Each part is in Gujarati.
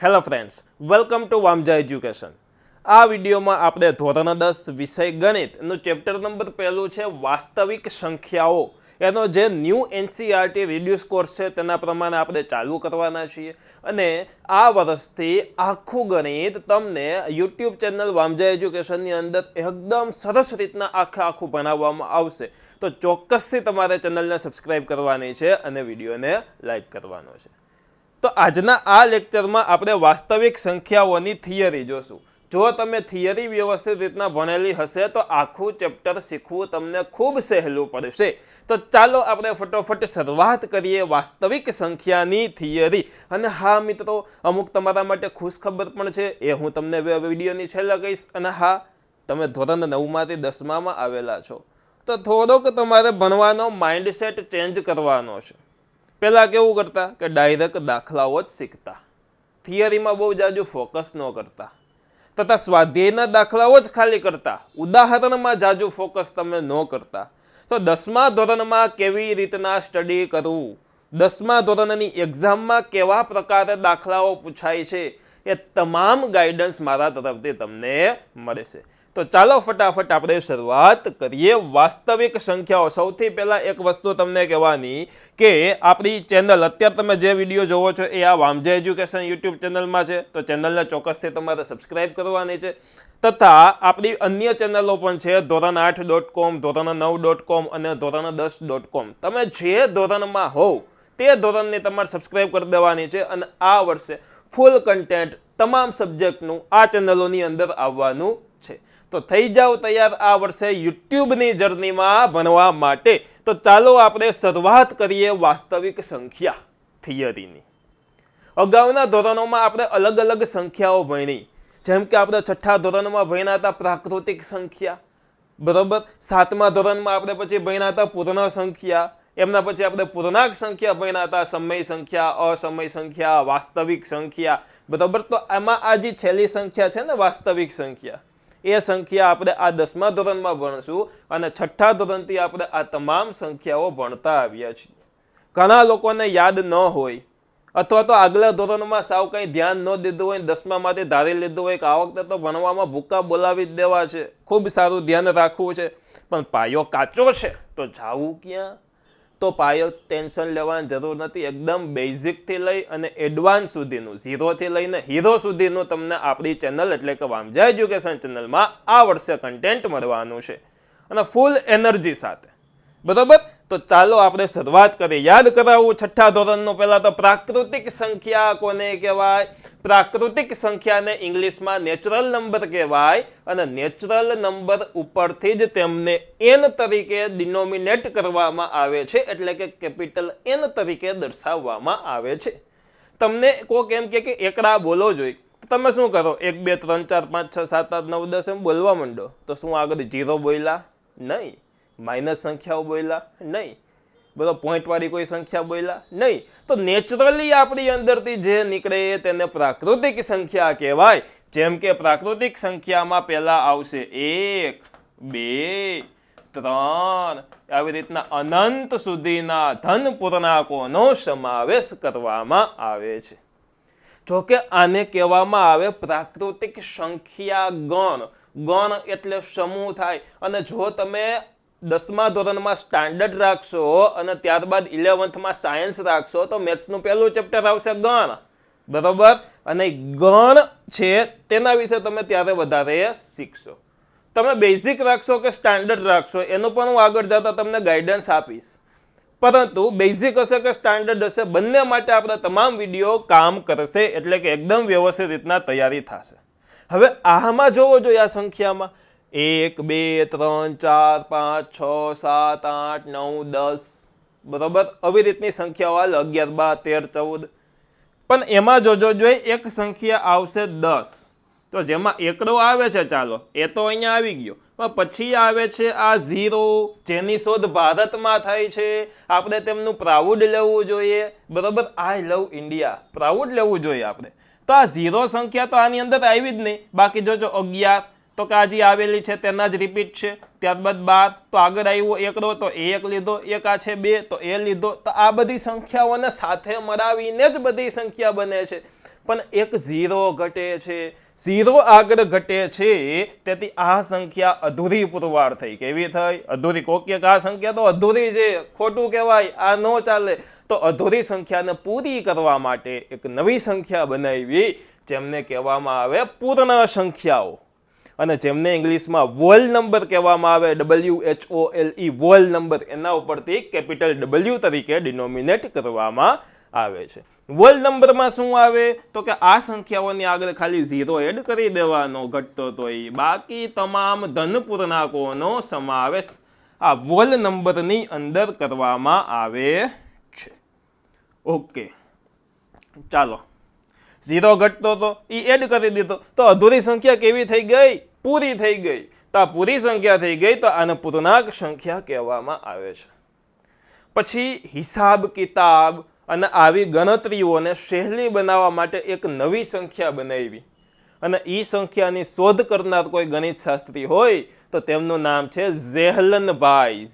Hello friends, welcome to Vamja education. આ વિડીયોમાં આપણે ધોરણ 10 વિષય ગણિતનું ચેપ્ટર નંબર પહેલું છે વાસ્તવિક સંખ્યાઓ. એનો જે ન્યૂ એનસીઈઆરટી રિડ્યુસ કોર્સ છે તેના પ્રમાણે આપણે ચાલુ કરવાના છીએ. અને આ વર્ષથી આખું ગણિત તમને યુટ્યુબ ચેનલ વામજા એજ્યુકેશનની અંદર એકદમ સરસ રીતના આખું ભણાવવામાં આવશે. તો ચોક્કસથી તમારે ચેનલને સબસ્ક્રાઈબ કરવાની છે અને વિડીયોને લાઈક કરવાનો છે. તો આજના આ લેક્ચરમાં આપણે વાસ્તવિક સંખ્યાઓની થિયરી જોશું. જો તમે થિયરી વ્યવસ્થિત રીતના ભણેલી હશે તો આખું ચેપ્ટર શીખવું તમને ખૂબ સહેલું પડશે. તો ચાલો આપણે ફટોફટ શરૂઆત કરીએ વાસ્તવિક સંખ્યાની થિયરી. અને હા મિત્રો, અમુક તમારા માટે ખુશ ખબર પણ છે, એ હું તમને વિડીયોની છેલ્લે કહીશ. અને હા, તમે ધોરણ 9માંથી 10મામાં આવેલા છો તો થોડોક તમારે ભણવાનો માઇન્ડસેટ ચેન્જ કરવાનો છે. પહેલાં કેવું કરતા કે ડાયરેક્ટ દાખલાઓ જ શીખતા, થિયરીમાં બહુ જાજુ ફોકસ ન કરતા, તથા સ્વાધ્યાયના દાખલાઓ જ ખાલી કરતા, ઉદાહરણમાં જાજુ ફોકસ તમે ન કરતા. તો 10મા ધોરણમાં કેવી રીતના સ્ટડી કરવું, 10મા ધોરણની એક્ઝામમાં કેવા પ્રકારે દાખલાઓ પૂછાય છે, એ તમામ ગાઈડન્સ મારા તરફથી તમને મળશે. તો ચાલો ફટાફટ આપણે શરૂઆત કરીએ વાસ્તવિક સંખ્યાઓ. સૌથી પહેલાં એક વસ્તુ તમને કહેવાની કે આપણી ચેનલ, અત્યારે તમે જે વિડીયો જોવો છો એ આ વામજા એજ્યુકેશન યુટ્યુબ ચેનલમાં છે, તો ચેનલને ચોક્કસથી તમારે સબસ્ક્રાઈબ કરવાની છે. તથા આપણી અન્ય ચેનલો પણ છે, ધોરણ8.com, ધોરણ9.com અને ધોરણ10.com. તમે જે ધોરણમાં હોવ તે ધોરણની તમારે સબસ્ક્રાઈબ કરી દેવાની છે. અને આ વર્ષે ફૂલ કન્ટેન્ટ તમામ સબ્જેક્ટનું આ ચેનલોની અંદર આવવાનું છે. તો થઈ જાઓ તૈયાર આ વર્ષે યુટ્યુબની જર્નીમાં ભણવા માટે. તો ચાલો આપણે શરૂઆત કરીએ વાસ્તવિક સંખ્યા થિયરીની. અગાઉના ધોરણોમાં આપણે અલગ અલગ સંખ્યાઓ ભણી. જેમ કે આપણે 6થા ધોરણમાં ભણ્યા હતા પ્રાકૃતિક સંખ્યા, બરોબર. 7મા ધોરણમાં આપણે પછી ભણ્યા હતા પૂર્ણ સંખ્યા. એમના પછી આપણે પૂર્ણાંક સંખ્યા ભણ્યા હતા, સમય સંખ્યા, અસમય સંખ્યા, વાસ્તવિક સંખ્યા, બરોબર. તો આમાં આ જે છેલ્લી સંખ્યા છે ને વાસ્તવિક સંખ્યા, એ સંખ્યા આપણે આ 10મા ધોરણમાં ભણશું. અને 6થા ધોરણથી આપણે આ તમામ સંખ્યાઓ ભણતા આવ્યા છીએ. ઘણા લોકોને યાદ ન હોય, અથવા તો આગલા ધોરણમાં સાવ કંઈ ધ્યાન ન દીધું હોય, 10મામાંથી ધારી લીધું હોય કે આ વખતે તો ભણવામાં ભૂકા બોલાવી જ દેવા છે, ખૂબ સારું ધ્યાન રાખવું છે, પણ પાયો કાચો છે તો જાવું ક્યાં? તો પાયો ટેન્શન લેવાની જરૂર નથી. એકદમ બેઝિકથી લઈ અને એડવાન્સ સુધીનું, 0થી લઈને હીરો સુધીનું તમને આપણી ચેનલ એટલે કે વામજા એજ્યુકેશન ચેનલમાં આ વર્ષે કન્ટેન્ટ મળવાનું છે, અને ફૂલ એનર્જી સાથે, બરોબર. તો ચાલો આપણે શરૂઆત કરીએ. યાદ કરાવું 6થા ધોરણનું. પહેલાં તો પ્રાકૃતિક સંખ્યા કોને કહેવાય? પ્રાકૃતિક સંખ્યાને ઇંગ્લિશમાં નેચરલ નંબર કહેવાય. અને નેચરલ નંબર ઉપરથી જ તેમને n તરીકે ડિનોમિનેટ કરવામાં આવે છે, એટલે કે કેપિટલ N તરીકે દર્શાવવામાં આવે છે. તમને કોક એમ કે એકડા બોલો જોઈએ, તો તમે શું કરો? 1 2 3 4 5 6 7 8 9 10 એમ બોલવા માંડો. તો શું આગળ 0 બોલ્યા? નહીં. માઇનસ સંખ્યાઓ બોલ્યા? નહીં. બધો પોઈન્ટવાળી કોઈ સંખ્યા બોલ્યા? નહીં. તો નેચરલી આપણી અંદરથી જે નીકળે તેને પ્રાકૃતિક સંખ્યા કહેવાય. જેમ કે પ્રાકૃતિક સંખ્યામાં પહેલા આવશે 1 2 3, આવી રીતના અનંત સુધીના ધન પૂર્ણાંકોનો સમાવેશ કરવામાં આવે છે. જોકે આને કહેવામાં આવે પ્રાકૃતિક સંખ્યા ગણ. ગણ એટલે સમૂહ થાય. અને જો તમે 10મા ધોરણમાં સ્ટાન્ડર્ડ રાખશો અને ત્યારબાદ 11થમાં સાયન્સ રાખશો તો મેથ્સનું પહેલું ચેપ્ટર આવશે ગણ, બરોબર. અને ગણ છે તેના વિશે તમે ત્યારે વધારે શીખશો. તમે બેઝિક રાખશો કે સ્ટાન્ડર્ડ રાખશો એનું પણ હું આગળ જતા તમને ગાઈડન્સ આપીશ. પરંતુ બેઝિક હશે કે સ્ટાન્ડર્ડ હશે, બંને માટે આપણા તમામ વિડીયો કામ કરશે, એટલે કે એકદમ વ્યવસ્થિત રીતના તૈયારી થશે. હવે આમાં જોવો જોઈએ આ સંખ્યામાં 1 2 3 4 5 6 7 8 9 10, બરોબર. આવી રીતની સંખ્યાઓ હાલ 11 12 13 14. પણ એમાં જોજો જોઈએ એક સંખ્યા આવશે 10. તો જેમાં એકડો આવે છે, ચાલો એ તો અહીંયા આવી ગયો, પણ પછી આવે છે આ 0, જેની શોધ ભારતમાં થાય છે. આપણે તેમનું પ્રાઉડ લેવું જોઈએ, બરોબર. આઈ લવ ઇન્ડિયા, પ્રાઉડ લેવું જોઈએ આપણે. તો આ 0 સંખ્યા તો આની અંદર આવી જ નહીં. બાકી જોજો 11 તો કે હજી આવેલી છે તેના જ રિપીટ છે. ત્યારબાદ 12 તો આગળ આવ્યો એકડો તો એ એક લીધો, એક આ છે 2 તો એ લીધો. તો આ બધી સંખ્યાઓને સાથે મળાવીને જ બધી સંખ્યા બને છે. પણ એક 0 ઘટે છે, 0 આગળ ઘટે છે, તેથી આ સંખ્યા અધૂરી પુરવાર થઈ. કેવી થઈ? અધૂરી. કોક કે આ સંખ્યા તો અધૂરી છે, ખોટું કહેવાય, આ ન ચાલે. તો અધૂરી સંખ્યાને પૂરી કરવા માટે એક નવી સંખ્યા બનાવી, જેમને કહેવામાં આવે પૂર્ણ સંખ્યાઓ, અને જેમને ઇંગ્લિશમાં વોલ નંબર કહેવામાં આવે, WHOLE, વોલ નંબર. એના ઉપરથી કેપિટલ W તરીકે ડિનોમિનેટ કરવામાં આવે છે. વોલ નંબરમાં શું આવે? તો કે આ સંખ્યાઓની આગળ ખાલી 0 એડ કરી દેવાનો ઘટતો તો એ, બાકી તમામ ધન પૂર્ણાંકોનો સમાવેશ આ વોલ નંબરની અંદર કરવામાં આવે છે. ઓકે, ચાલો. 0 ઘટતો તો એ એડ કરી દીધો, તો અધૂરી સંખ્યા કેવી થઈ ગઈ? પૂરી થઈ ગઈ. તો આ પૂરી સંખ્યા થઈ ગઈ, તો આને પૂર્ણાંક સંખ્યા કહેવામાં આવે છે. પછી હિસાબ કિતાબ અને આવી ગણતરીઓને સહેલી બનાવવા માટે એક નવી સંખ્યા બનાવી, અને એ સંખ્યાની શોધ કરનાર કોઈ ગણિત શાસ્ત્રી હોય તો તેમનું નામ છે ઝેહલનભાઈ.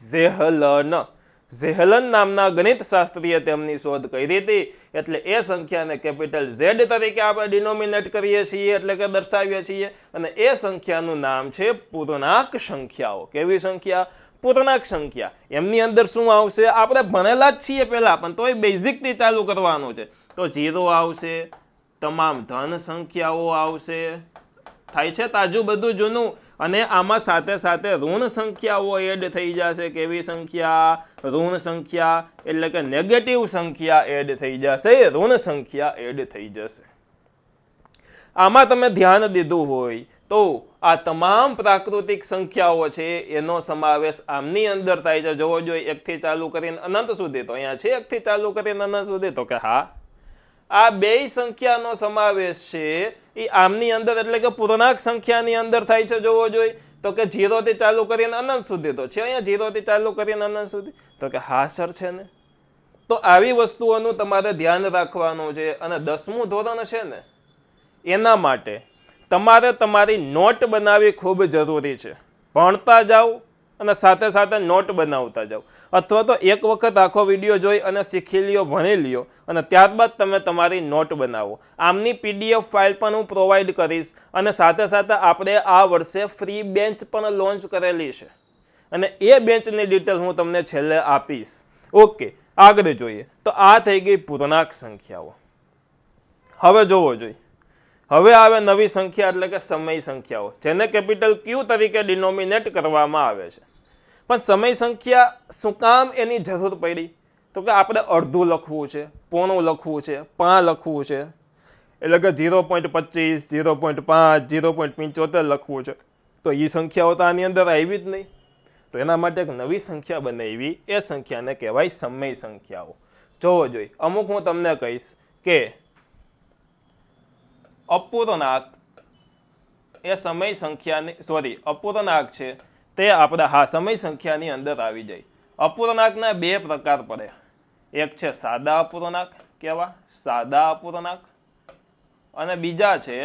ઝેહલન નામના ગણિત શાસ્ત્રીએ તેમની શોધ કરી હતી. એટલે એ સંખ્યાને કેપિટલ Z તરીકે આપણે ડિનોમિનેટ કરીએ છીએ, એટલે કે દર્શાવીએ છીએ, અને એ સંખ્યાનું નામ છે પૂર્ણાંક સંખ્યાઓ. કેવી સંખ્યા? પૂર્ણાંક સંખ્યા. એમની અંદર શું આવશે? આપણે ભણેલા જ છીએ પહેલા, પણ તોય બેઝિકથી ચાલુ કરવાનું છે. તો 0 આવશે, તમામ ધન સંખ્યાઓ આવશે, થાય છે તાજું બધું જૂનું, અને આમાં સાથે સાથે ઋણ સંખ્યાઓ એડ થઈ જશે. કેવી સંખ્યા? ઋણ સંખ્યા, એટલે કે નેગેટિવ સંખ્યા એડ થઈ જશે, ઋણ સંખ્યા એડ થઈ જશે. આમાં તમે ધ્યાન દીધું હોય તો આ તમામ પ્રાકૃતિક સંખ્યાઓ છે એનો સમાવેશ આમની અંદર થાય છે. જોવો જોઈએ 1 થી ચાલુ કરીને અનંત સુધી, તો અહીંયા છે 1 થી ચાલુ કરીને અનંત સુધી, તો કે હા, આ બે સંખ્યાનો સમાવેશ છે એ આમની અંદર, એટલે કે પૂર્ણાંક સંખ્યાની અંદર થાય છે. જોવો જોઈએ તો કે 0 થી ચાલુ કરીને અનંત સુધી, તો છે અહીંયા 0 થી ચાલુ કરીને અનંત સુધી, તો કે હા સર છે ને. તો આવી વસ્તુઓનું તમારે ધ્યાન રાખવાનું છે. અને 10મું ધોરણ છે ને, એના માટે તમારે તમારી નોટ બનાવવી ખૂબ જરૂરી છે. ભણતા જાઓ અને સાથે સાથે નોટ બનાવતા જાઓ, અથવા તો એક વખત આખો વિડીયો જોઈ અને શીખી લ્યો, ભણી લ્યો, અને ત્યારબાદ તમે તમારી નોટ બનાવો. આમની PDF ફાઇલ પણ હું પ્રોવાઈડ કરીશ, અને સાથે સાથે આપણે આ વર્ષે ફ્રી બેન્ચ પણ લોન્ચ કરેલી છે, અને એ બેન્ચની ડિટેલ હું તમને છેલ્લે આપીશ. ઓકે, આગળ જોઈએ તો આ થઈ ગઈ પૂર્ણાંક સંખ્યાઓ. હવે જોવો જોઈએ, હવે આવે નવી સંખ્યા, એટલે કે સમય સંખ્યાઓ, જેને કેપિટલ Q તરીકે ડિનોમિનેટ કરવામાં આવે છે. પણ સમય સંખ્યા શું કામ એની જરૂર પડી? તો કે આપણે અડધું લખવું છે, પોણું લખવું છે, 5 લખવું છે, એટલે કે 0.25, 0.5, 0.75 લખવું છે. તો એ સંખ્યાઓ તો આની અંદર આવી જ નહીં. તો એના માટે એક નવી સંખ્યા બનાવી, એ સંખ્યાને કહેવાય સમય સંખ્યાઓ. જોવો જોઈએ, અમુક હું તમને કહીશ કે અપૂર્ણાંક એ સમય સંખ્યાની અપૂર્ણાંક છે તે આપણે સમય સંખ્યાની અંદર આવી જાય. અપૂર્ણાંકના 2 પ્રકાર પડે. એક છે સાદા અપૂર્ણાંક, કેવા? સાદા અપૂર્ણાંક. અને બીજા છે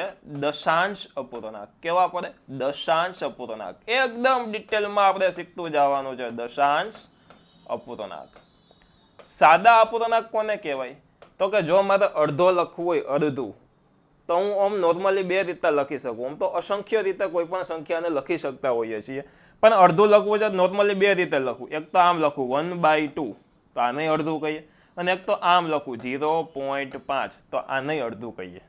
દશાંશ અપૂર્ણાંક. કેવા પડે? દશાંશ અપૂર્ણાંક. એકદમ ડિટેલમાં આપણે શીખતું જવાનું છે. દશાંશ અપૂર્ણાંક. સાદા અપૂર્ણાંક કોને કહેવાય? તો કે જો મારે અડધો લખવું હોય, અડધું, તો હું આમ નોર્મલી 2 રીતે લખી શકું. આમ તો અસંખ્ય રીતે કોઈ પણ સંખ્યાને લખી શકતા હોઈએ છીએ, પણ અડધું લખવું છે નોર્મલી 2 રીતે લખું. એક તો આમ લખું 1/2, તો આને અડધું કહીએ, અને એક તો આમ લખું 0.5, તો આને અડધું કહીએ.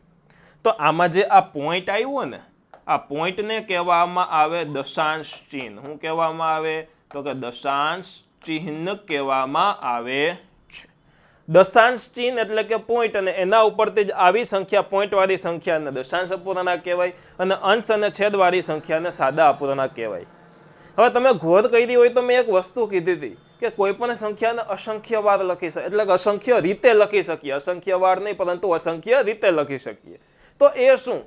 તો આમાં જે આ પોઈન્ટ આવ્યો ને, આ પોઈન્ટને કહેવામાં આવે દશાંશ ચિહ્ન. શું કહેવામાં આવે? તો કે દશાંશ ચિહ્ન કહેવામાં આવે. દશાંશ ચિહ્ન એટલે કે પોઈન્ટ, અને એના ઉપરથી જ આવી સંખ્યા, પોઈન્ટ વાળી સંખ્યાને દશાંશ અપૂર્ણાંક કહેવાય, અને અંશ અને છેદ વાળી સંખ્યાને સાદા અપૂર્ણાંક કહેવાય. હવે તમે ગોર કરી હોય તો મેં એક વસ્તુ કીધી હતી કે કોઈ પણ સંખ્યાને અસંખ્ય વાર લખી શકીએ, એટલે કે અસંખ્ય રીતે લખી શકીએ. અસંખ્ય વાર નહીં, પરંતુ અસંખ્ય રીતે લખી શકીએ. તો એ શું?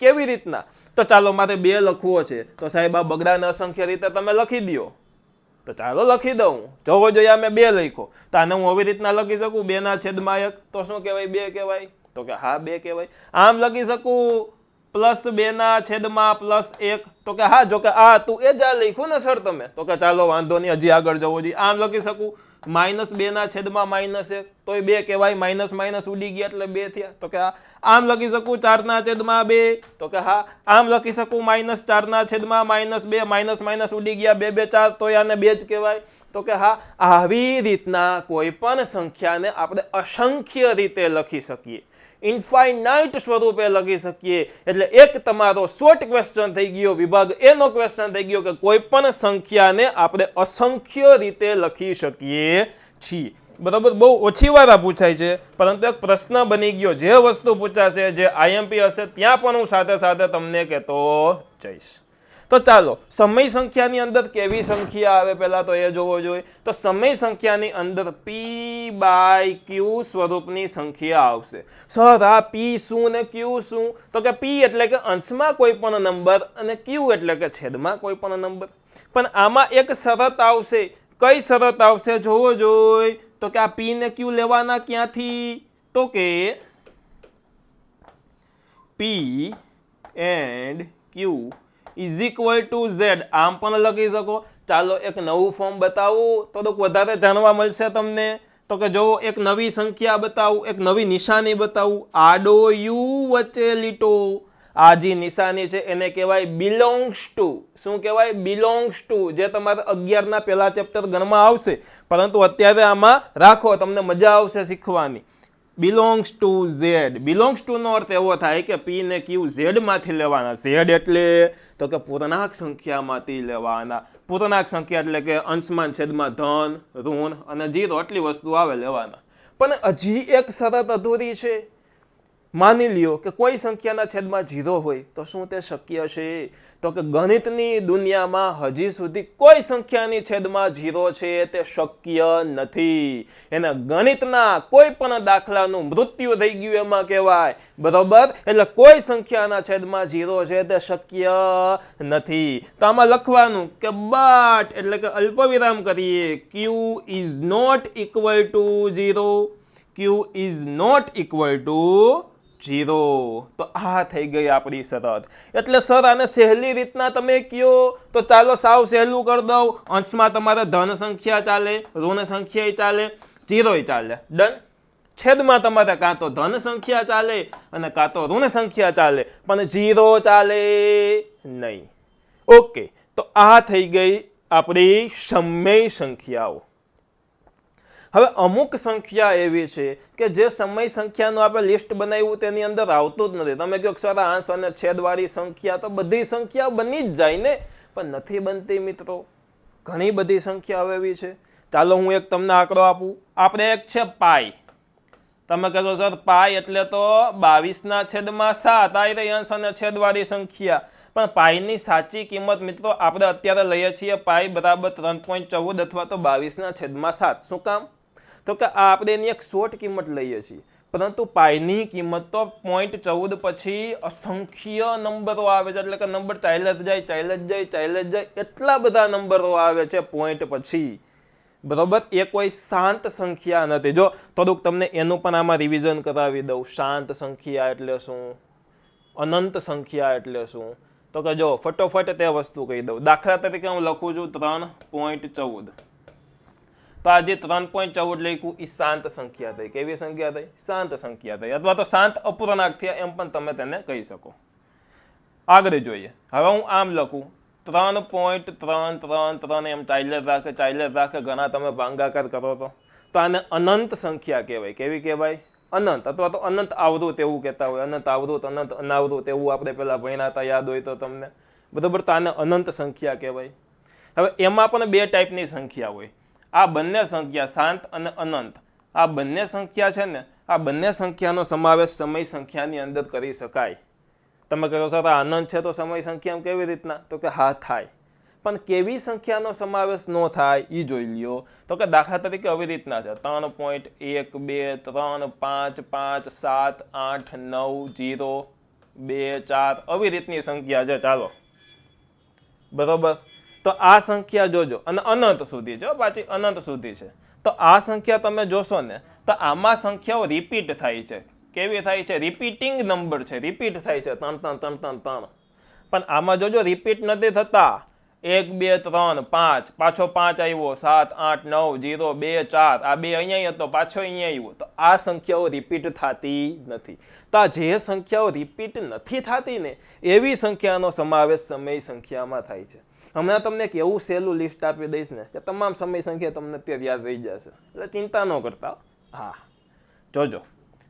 કેવી રીતના? તો ચાલો મારે 2 લખવો છે, તો સાહેબ આ બગડાને અસંખ્ય રીતે તમે લખી દો. તો ચાલો લખી દઉં. જોવો જોઈએ મેં 2 લખ્યો, તો આને હું આવી રીતના લખી શકું 2 ના છેદમાં 1, તો શું કહેવાય? 2 કહેવાય. તો કે હા 2 કહેવાય. આમ લખી શકું +2/+1 તો કે હા, જો કે આ તું એ જ લખ્યું ને સર તમે, તો કે ચાલો વાંધો નહીં, હજી આગળ જવો જોઈએ. આમ લખી શકું -2/-1 તોય 2 કહેવાય, માઇનસ માઇનસ ઉડી ગયા એટલે 2 થયા, તો કે આમ લખી શકું 4/2, તો કે હા. આમ લખી શકું -4/-2, માઇનસ માઇનસ ઉડી ગયા 2 2 4, તો આને 2 જ કહેવાય, તો કે હા. આવી રીતના કોઈ પણ સંખ્યાને આપણે અસંખ્ય રીતે લખી શકીએ, ઇન્ફાઇનાઇટ સ્વરૂપે લખી શકીએ. એટલે એક તમારો શોર્ટ ક્વેશ્ચન થઈ ગયો, વિભાગ એનો ક્વેશ્ચન થઈ ગયો કે કોઈ પણ સંખ્યાને આપણે અસંખ્ય રીતે લખી શકીએ છીએ. બરાબર, બહુ ઓછી વાર આ પૂછાય છે, પરંતુ એક પ્રશ્ન બની ગયો. જે વસ્તુ પૂછાશે, જે આઈએમપી હશે, ત્યાં પણ હું સાથે સાથે તમને કહેતો જઈશ. તો ચાલો, સમય સંખ્યાની અંદર કેવી સંખ્યા આવે પહેલા તો એ જોવો જોઈએ. તો સમય સંખ્યાની અંદર p/q સ્વરૂપની સંખ્યા આવશે. સર આ p શું ને q શું? તો કે p એટલે કે અંશમાં કોઈ પણ નંબર અને q એટલે કે છેદમાં કોઈ પણ નંબર. પણ આમાં એક શરત આવશે. કઈ શરત આવશે જોવો જોઈએ. તો કે આ p ને q લેવાના ક્યાંથી? તો કે p and q = z. આમ પણ લખી શકો. ચાલો એક નવું ફોર્મ બતાવું, થોડુંક વધારે જાણવા મળશે તમને. તો કે જો એક નવી સંખ્યા બતાવું, એક નવી નિશાની બતાવું. આડો u વચ્ચે લીટો. આ જે નિશાની છે એને કહેવાય બિલોંગ્સ ટુ. શું કહેવાય? Belongs to. જે તમારે 11 ના પહેલા ચેપ્ટર ગણમાં આવશે, પરંતુ અત્યારે આમાં રાખો, તમને મજા આવશે શીખવાની. Belongs to Z. Belongs to નો અર્થ એવો થાય કે p ને q ઝેડ માંથી લેવાના. ઝેડ એટલે તો કે પૂર્ણાંક સંખ્યામાંથી લેવાના. પૂર્ણાંક સંખ્યા એટલે કે અંશમાં છેદમાં ધન, ઋણ અને 0 આટલી વસ્તુ આવે લેવાના. પણ હજી એક શરત અધૂરી છે. માની લ્યો કે કોઈ સંખ્યાના છેદમાં 0 હોય તો શું તે શક્ય છે? તો કે ગણિતની દુનિયામાં હજી સુધી કોઈ સંખ્યાની છેદમાં 0 છે તે શક્ય નથી. એને ગણિતના કોઈ પણ દાખલાનું મૃત્યુ થઈ ગયું એમાં કહેવાય. બરોબર, એટલે કોઈ સંખ્યાના છેદમાં 0 છે તે શક્ય નથી. તો આમાં લખવાનું કે બટ એટલે કે અલ્પવિરામ કરીએ, q is not equal to 0. q is not equal to 0. તો આ થઈ ગઈ આપણી શરત. એટલે સર આને સહેલી રીતના તમે કયો, તો ચાલો સાવ સહેલું કરી દઉં. અંશમાં તમારે ધન સંખ્યા ચાલે, ઋણ સંખ્યા ચાલે, 0 ચાલે. ડન. છેદમાં તમારે કાં તો ધન સંખ્યા ચાલે અને કાં તો ઋણ સંખ્યા ચાલે, પણ 0 ચાલે નહીં. ઓકે, તો આ થઈ ગઈ આપણી સમય સંખ્યાઓ. હવે અમુક સંખ્યા એવી છે કે જે સમય સંખ્યાનું આપણે લિસ્ટ બનાવ્યું તેની અંદર આવતું જ નથી. તમે કહો સર અંશ અને છેદવાળી સંખ્યા તો બધી સંખ્યા બની જ જાય ને, પણ નથી બનતી મિત્રો. ઘણી બધી સંખ્યાઓ એવી છે. ચાલો હું એક તમને આંકડો આપું. આપણે એક છે પાઈ. તમે કહેશો સર પાઈ એટલે તો 22/7. આ રહી અંશ અને છેદવાળી સંખ્યા. પણ પાઈની સાચી કિંમત મિત્રો આપણે અત્યારે લઈએ છીએ પાઈ બરાબર 3.14 અથવા તો 22/7. શું કામ? તો કે આ આપણે એની એક શોર્ટ કિંમત લઈએ છીએ, પરંતુ પાઈની કિંમત તો 0.14 પછી અસંખ્ય નંબરો આવે છે. એટલે કે નંબર ચાલ્યા જ જાય. એટલા બધા નંબરો આવે છે પોઈન્ટ પછી. બરોબર, એ કોઈ શાંત સંખ્યા નથી. જો થોડુંક તમને એનું પણ આમાં રિવિઝન કરાવી દઉં. શાંત સંખ્યા એટલે શું, અનંત સંખ્યા એટલે શું, તો કે જો ફટોફટ તે વસ્તુ કહી દઉં. દાખલા તરીકે હું લખું છું 3.14. તો આ જે 3.14 લખ્યું એ શાંત સંખ્યા થઈ. કેવી સંખ્યા થઈ? શાંત સંખ્યા થઈ, અથવા તો શાંત અપૂર્ણાંક થયા એમ પણ તમે તેને કહી શકો. આગળ જોઈએ. હવે હું આમ લખું 3.333 એમ ચાલ્યા રાખે. ઘણા તમે ભાંગાકાર કરો તો આને અનંત સંખ્યા કહેવાય. કેવી કહેવાય? અનંત, અથવા તો અનંત આવૃત એવું કહેતા હોય. અનંત આવૃત, અનંત અનાવૃત એવું આપણે પેલા ભણ્યા હતા, યાદ હોય તો તમને. બરાબર, તો આને અનંત સંખ્યા કહેવાય. હવે એમાં પણ 2 ટાઈપની સંખ્યા હોય. આ બંને સંખ્યા શાંત અને અનંત, આ બંને સંખ્યા છે ને, આ બંને સંખ્યાનો સમાવેશ સમય સંખ્યાની અંદર કરી શકાય. તમે કહો સર અનંત છે તો સમય સંખ્યા કેવી રીતના? તો કે હા થાય. પણ કેવી સંખ્યાનો સમાવેશ ન થાય એ જોઈ લ્યો. તો કે દાખલા તરીકે આવી રીતના છે 3.1 2 3 5 5 7 8 9 0 2 4 આવી રીતની સંખ્યા છે. ચાલો બરોબર, તો આ સંખ્યા જોજો અને અનંત સુધી છે, પાછી અનંત સુધી છે. તો આ સંખ્યા તમે જોશો ને તો આમાં સંખ્યાઓ રિપીટ થાય છે. કેવી થાય છે? રિપીટિંગ નંબર છે, રિપીટ થાય છે 3 3 3 3 3. પણ આમાં જોજો રિપીટ નથી થતા. 1 2 3 5, પાછો 5 આવ્યો, 7 8 9 0 2 4, આ 2 અહીંયા હતો, પાછો અહીંયા આવ્યો. તો આ સંખ્યાઓ રિપીટ થતી નથી. તો આ જે સંખ્યાઓ રિપીટ નથી થતી ને એવી સંખ્યાનો સમાવેશ સમય સંખ્યામાં થાય છે. હમણાં તમને એક એવું સહેલું લિસ્ટ આપી દઈશ ને કે તમામ સમય સંખ્યા તમને અત્યારે યાદ રહી જશે, એટલે ચિંતા ન કરતા. હા, જોજો.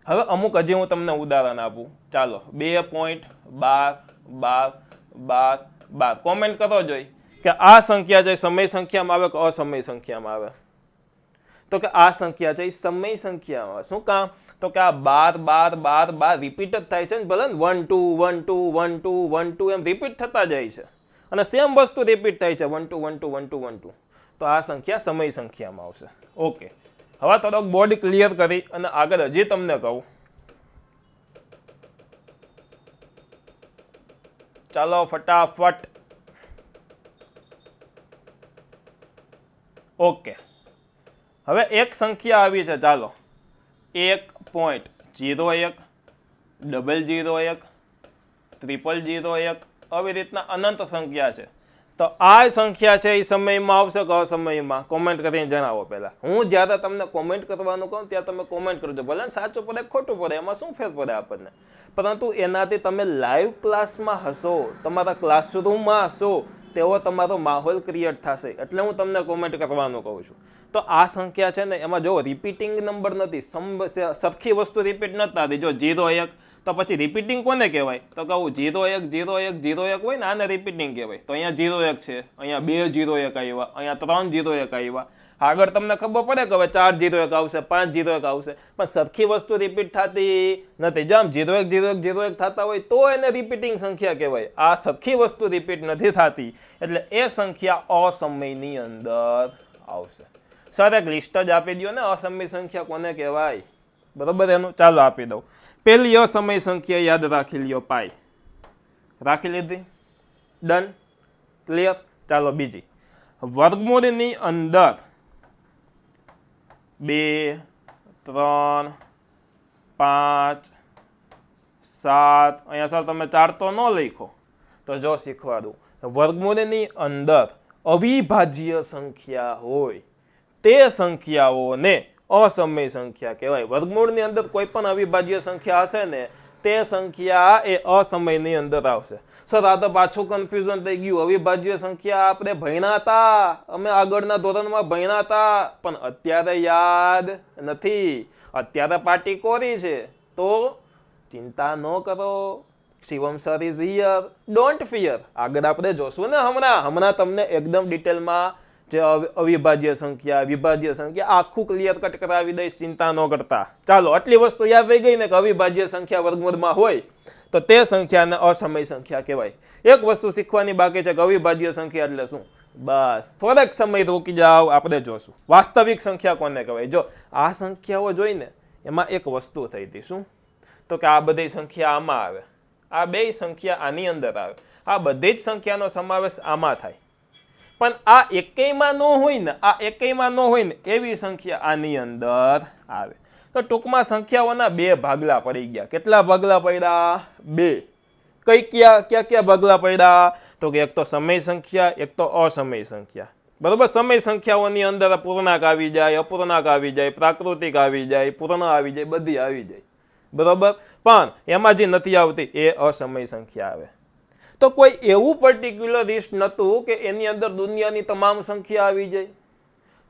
હવે અમુક હજી હું તમને ઉદાહરણ આપું. ચાલો, 2.12 કોમેન્ટ કરો જોઈ કે આ સંખ્યા છે સમય સંખ્યામાં આવે કે અસમય સંખ્યામાં આવે. તો કે આ સંખ્યા છે એ સમય સંખ્યામાં આવે. શું કામ? તો કે આ 12 રિપીટ જ થાય છે ને, ભલે ને 1 2 1 2 1 2 1 2 એમ રિપીટ થતા જાય છે, અને સેમ વસ્તુ રિપીટ થાય છે 1 2 1 2 1 2 1 2. તો આ સંખ્યા સમય સંખ્યામાં આવશે. ઓકે, હવે થોડોક બોર્ડ ક્લિયર કરી અને આગળ હજી તમને કહું. ચાલો ફટાફટ. ઓકે, હવે એક સંખ્યા આવી છે. ચાલો, 1.01 001 001 આવી રીતના અનંત સંખ્યા છે. તો આ સંખ્યા છે એ સમયમાં આવશે કે અસમયમાં? કોમેન્ટ કરીને જણાવો. પહેલા હું જ્યારે તમને કોમેન્ટ કરવાનું કહું ત્યાં તમે કોમેન્ટ કરજો, ભલે સાચું પડે ખોટું પડે, એમાં શું ફેર પડે આપણને. પરંતુ એનાથી તમે લાઈવ ક્લાસમાં હશો, તમારા ક્લાસરૂમમાં હશો, તેવો તમારો માહોલ ક્રિએટ થશે. એટલે હું તમને કોમેન્ટ કરવાનું કહું છું. તો આ સંખ્યા છે ને એમાં જો રિપીટિંગ નંબર નથી, સરખી વસ્તુ રિપીટ નથી થતી. જો 0 1 તો પછી રિપીટિંગ કોને કહેવાય? તો કહું 0 1 0 1 0 1 હોય ને, આને રિપીટિંગ કહેવાય. તો અહીંયા 0 1 છે, અહીંયા 2 0 1 આવ્યા, અહીંયા 3 0 1 આવ્યા. આગળ તમને ખબર પડે કે હવે 4 0 1 આવશે, 5 0 1 આવશે, પણ સરખી વસ્તુ રિપીટ થતી નથી. જેમ 0 1 0 1 0 1 થતા હોય તો એને રિપીટિંગ સંખ્યા કહેવાય. આ સરખી વસ્તુ રિપીટ નથી થતી એટલે એ સંખ્યા અસમયની અંદર આવશે. સર એક લિસ્ટ જ આપી દો ને, અસમય સંખ્યા કોને કહેવાય? બરોબર, એનું ચાલો આપી દઉં. પહેલી અસમય સંખ્યા યાદ રાખી લ્યો, પાઈ. રાખી લીધી? Done, clear. ચાલો બીજી, વર્ગમૂળની અંદર 2 3 5 7, અહીંયા સર તમે 4 તો ન લખો, તો જો શીખવા દઉં. વર્ગમૂળની અંદર અવિભાજ્ય સંખ્યા હોય તે સંખ્યાઓને અસમય સંખ્યા કહેવાય. વર્ગમૂળની અંદર કોઈ પણ અવિભાજ્ય સંખ્યા હશે ને તે સંખ્યા એ અસમયની અંદર આવશે. સર આ તો પાછું કન્ફ્યુઝન થઈ ગયું. અવિભાજ્ય સંખ્યા આપણે ભણ્યા હતા, અમે આગળના ધોરણમાં ભણ્યા હતા, પણ અત્યારે યાદ નથી. અત્યારે પાર્ટી કોરી છે, તો ચિંતા ન કરો. Shivam sir is here, don't fear. આગળ આપણે જોશું ને હમણાં તમને એકદમ ડિટેલમાં જે અવિભાજ્ય સંખ્યા, વિભાજ્ય સંખ્યા આખું ક્લિયર કટ કરાવી દઈશ, ચિંતા ન કરતા. ચાલો, આટલી વસ્તુ યાદ રહી ગઈ ને કે અવિભાજ્ય સંખ્યા વર્ગમૂળમાં હોય તો તે સંખ્યાને અસમય સંખ્યા કહેવાય. એક વસ્તુ શીખવાની બાકી છે કે અવિભાજ્ય સંખ્યા એટલે શું. બસ થોડાક સમય રોકી જાઓ, આપણે જોશું વાસ્તવિક સંખ્યા કોને કહેવાય. જો આ સંખ્યાઓ જોઈને એમાં એક વસ્તુ થઈ હતી. શું? તો કે આ બધી સંખ્યા આમાં આવે, આ બે સંખ્યા આની અંદર આવે, આ બધી જ સંખ્યાનો સમાવેશ આમાં થાય. પણ આ એકેયમાં ન હોય ને એવી સંખ્યા આની અંદર આવે. તો ટૂંકમાં સંખ્યાઓના બે ભાગલા પડી ગયા. કેટલા ભાગલા પડ્યા? બે. ક્યાં ભાગલા પડ્યા? તો કે એક તો સમય સંખ્યા, એક તો અસમય સંખ્યા. બરોબર, સમય સંખ્યાઓની અંદર પૂર્ણાંક આવી જાય, અપૂર્ણાંક આવી જાય, પ્રાકૃતિક આવી જાય, પૂર્ણ આવી જાય, બધી આવી જાય. બરોબર, પણ એમાં જે નથી આવતી એ અસમય સંખ્યા આવે. તો કોઈ એવું પર્ટિક્યુલર લિસ્ટ નહોતું કે એની અંદર દુનિયાની તમામ સંખ્યા આવી જાય.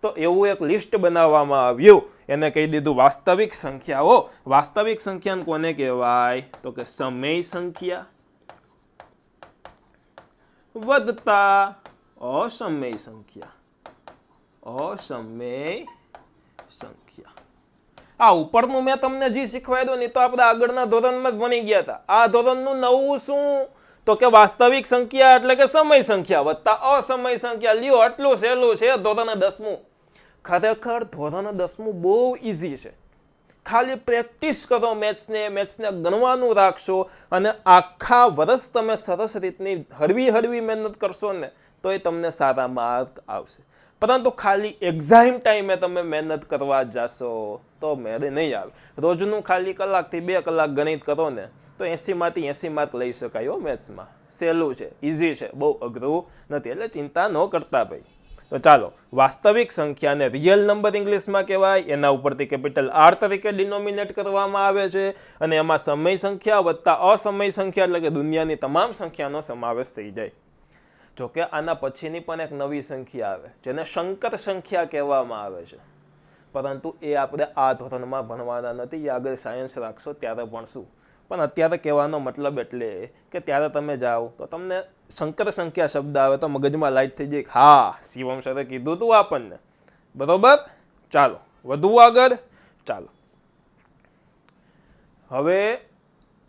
તો એવું એક લિસ્ટ બનાવવામાં આવ્યું, એને કહી દીધું વાસ્તવિક સંખ્યાઓ. વાસ્તવિક સંખ્યાને કોને કહેવાય? તો કે સમય સંખ્યા વધતા અસમય સંખ્યા. અસમય સંખ્યા. આ ઉપરનું મેં તમને જે શીખવાડ્યું ને તો આપણે આગળના ધોરણમાં જ ભણી ગયા હતા. આ ધોરણનું નવું શું? તો કે વાસ્તવિક સંખ્યા એટલે કે સમય સંખ્યા વત્તા અસમય સંખ્યા. લ્યો, આટલું સહેલું છે ધોરણ 10મું. ખરેખર ધોરણ 10મું બહુ ઇઝી છે. ખાલી પ્રેક્ટિસ કરો મેથ્સને ગણવાનું રાખશો અને આખા વર્ષ તમે સરસ રીતની હળવી મહેનત કરશો ને તો એ તમને સારા માર્ક આવશે. પરંતુ ખાલી એક્ઝામ ટાઈમે તમે મહેનત કરવા જશો તો મેળે નહીં આવે. રોજનું ખાલી કલાકથી 2 કલાક ગણિત કરો ને તો 80માંથી 80 માર્ક લઈ શકાય. મેથ્સમાં સહેલું છે, ઇઝી છે, બહુ અઘરું નથી, એટલે ચિંતા ન કરતા ભાઈ. તો ચાલો, વાસ્તવિક સંખ્યાને રિયલ નંબર ઇંગ્લિશમાં કહેવાય, એના ઉપરથી કેપિટલ R તરીકે ડિનોમિનેટ કરવામાં આવે છે અને એમાં સમય સંખ્યા વત્તા અસમય સંખ્યા એટલે કે દુનિયાની તમામ સંખ્યાનો સમાવેશ થઈ જાય. જોકે આના પછીની પણ એક નવી સંખ્યા આવે જેને શંકર સંખ્યા કહેવામાં આવે છે, પરંતુ એ આપણે આ ધોરણમાં ભણવાના નથી, એ આગળ સાયન્સ રાખશો ત્યારે ભણશું. પણ અત્યારે કહેવાનો મતલબ એટલે કે ત્યારે તમે જાઓ તો તમને શંકર સંખ્યા શબ્દ આવે તો મગજમાં લાઈટ થઈ જાય, હા શિવમ સરે કીધું તું આપણને, બરોબર. ચાલો વધુ આગળ. ચાલો હવે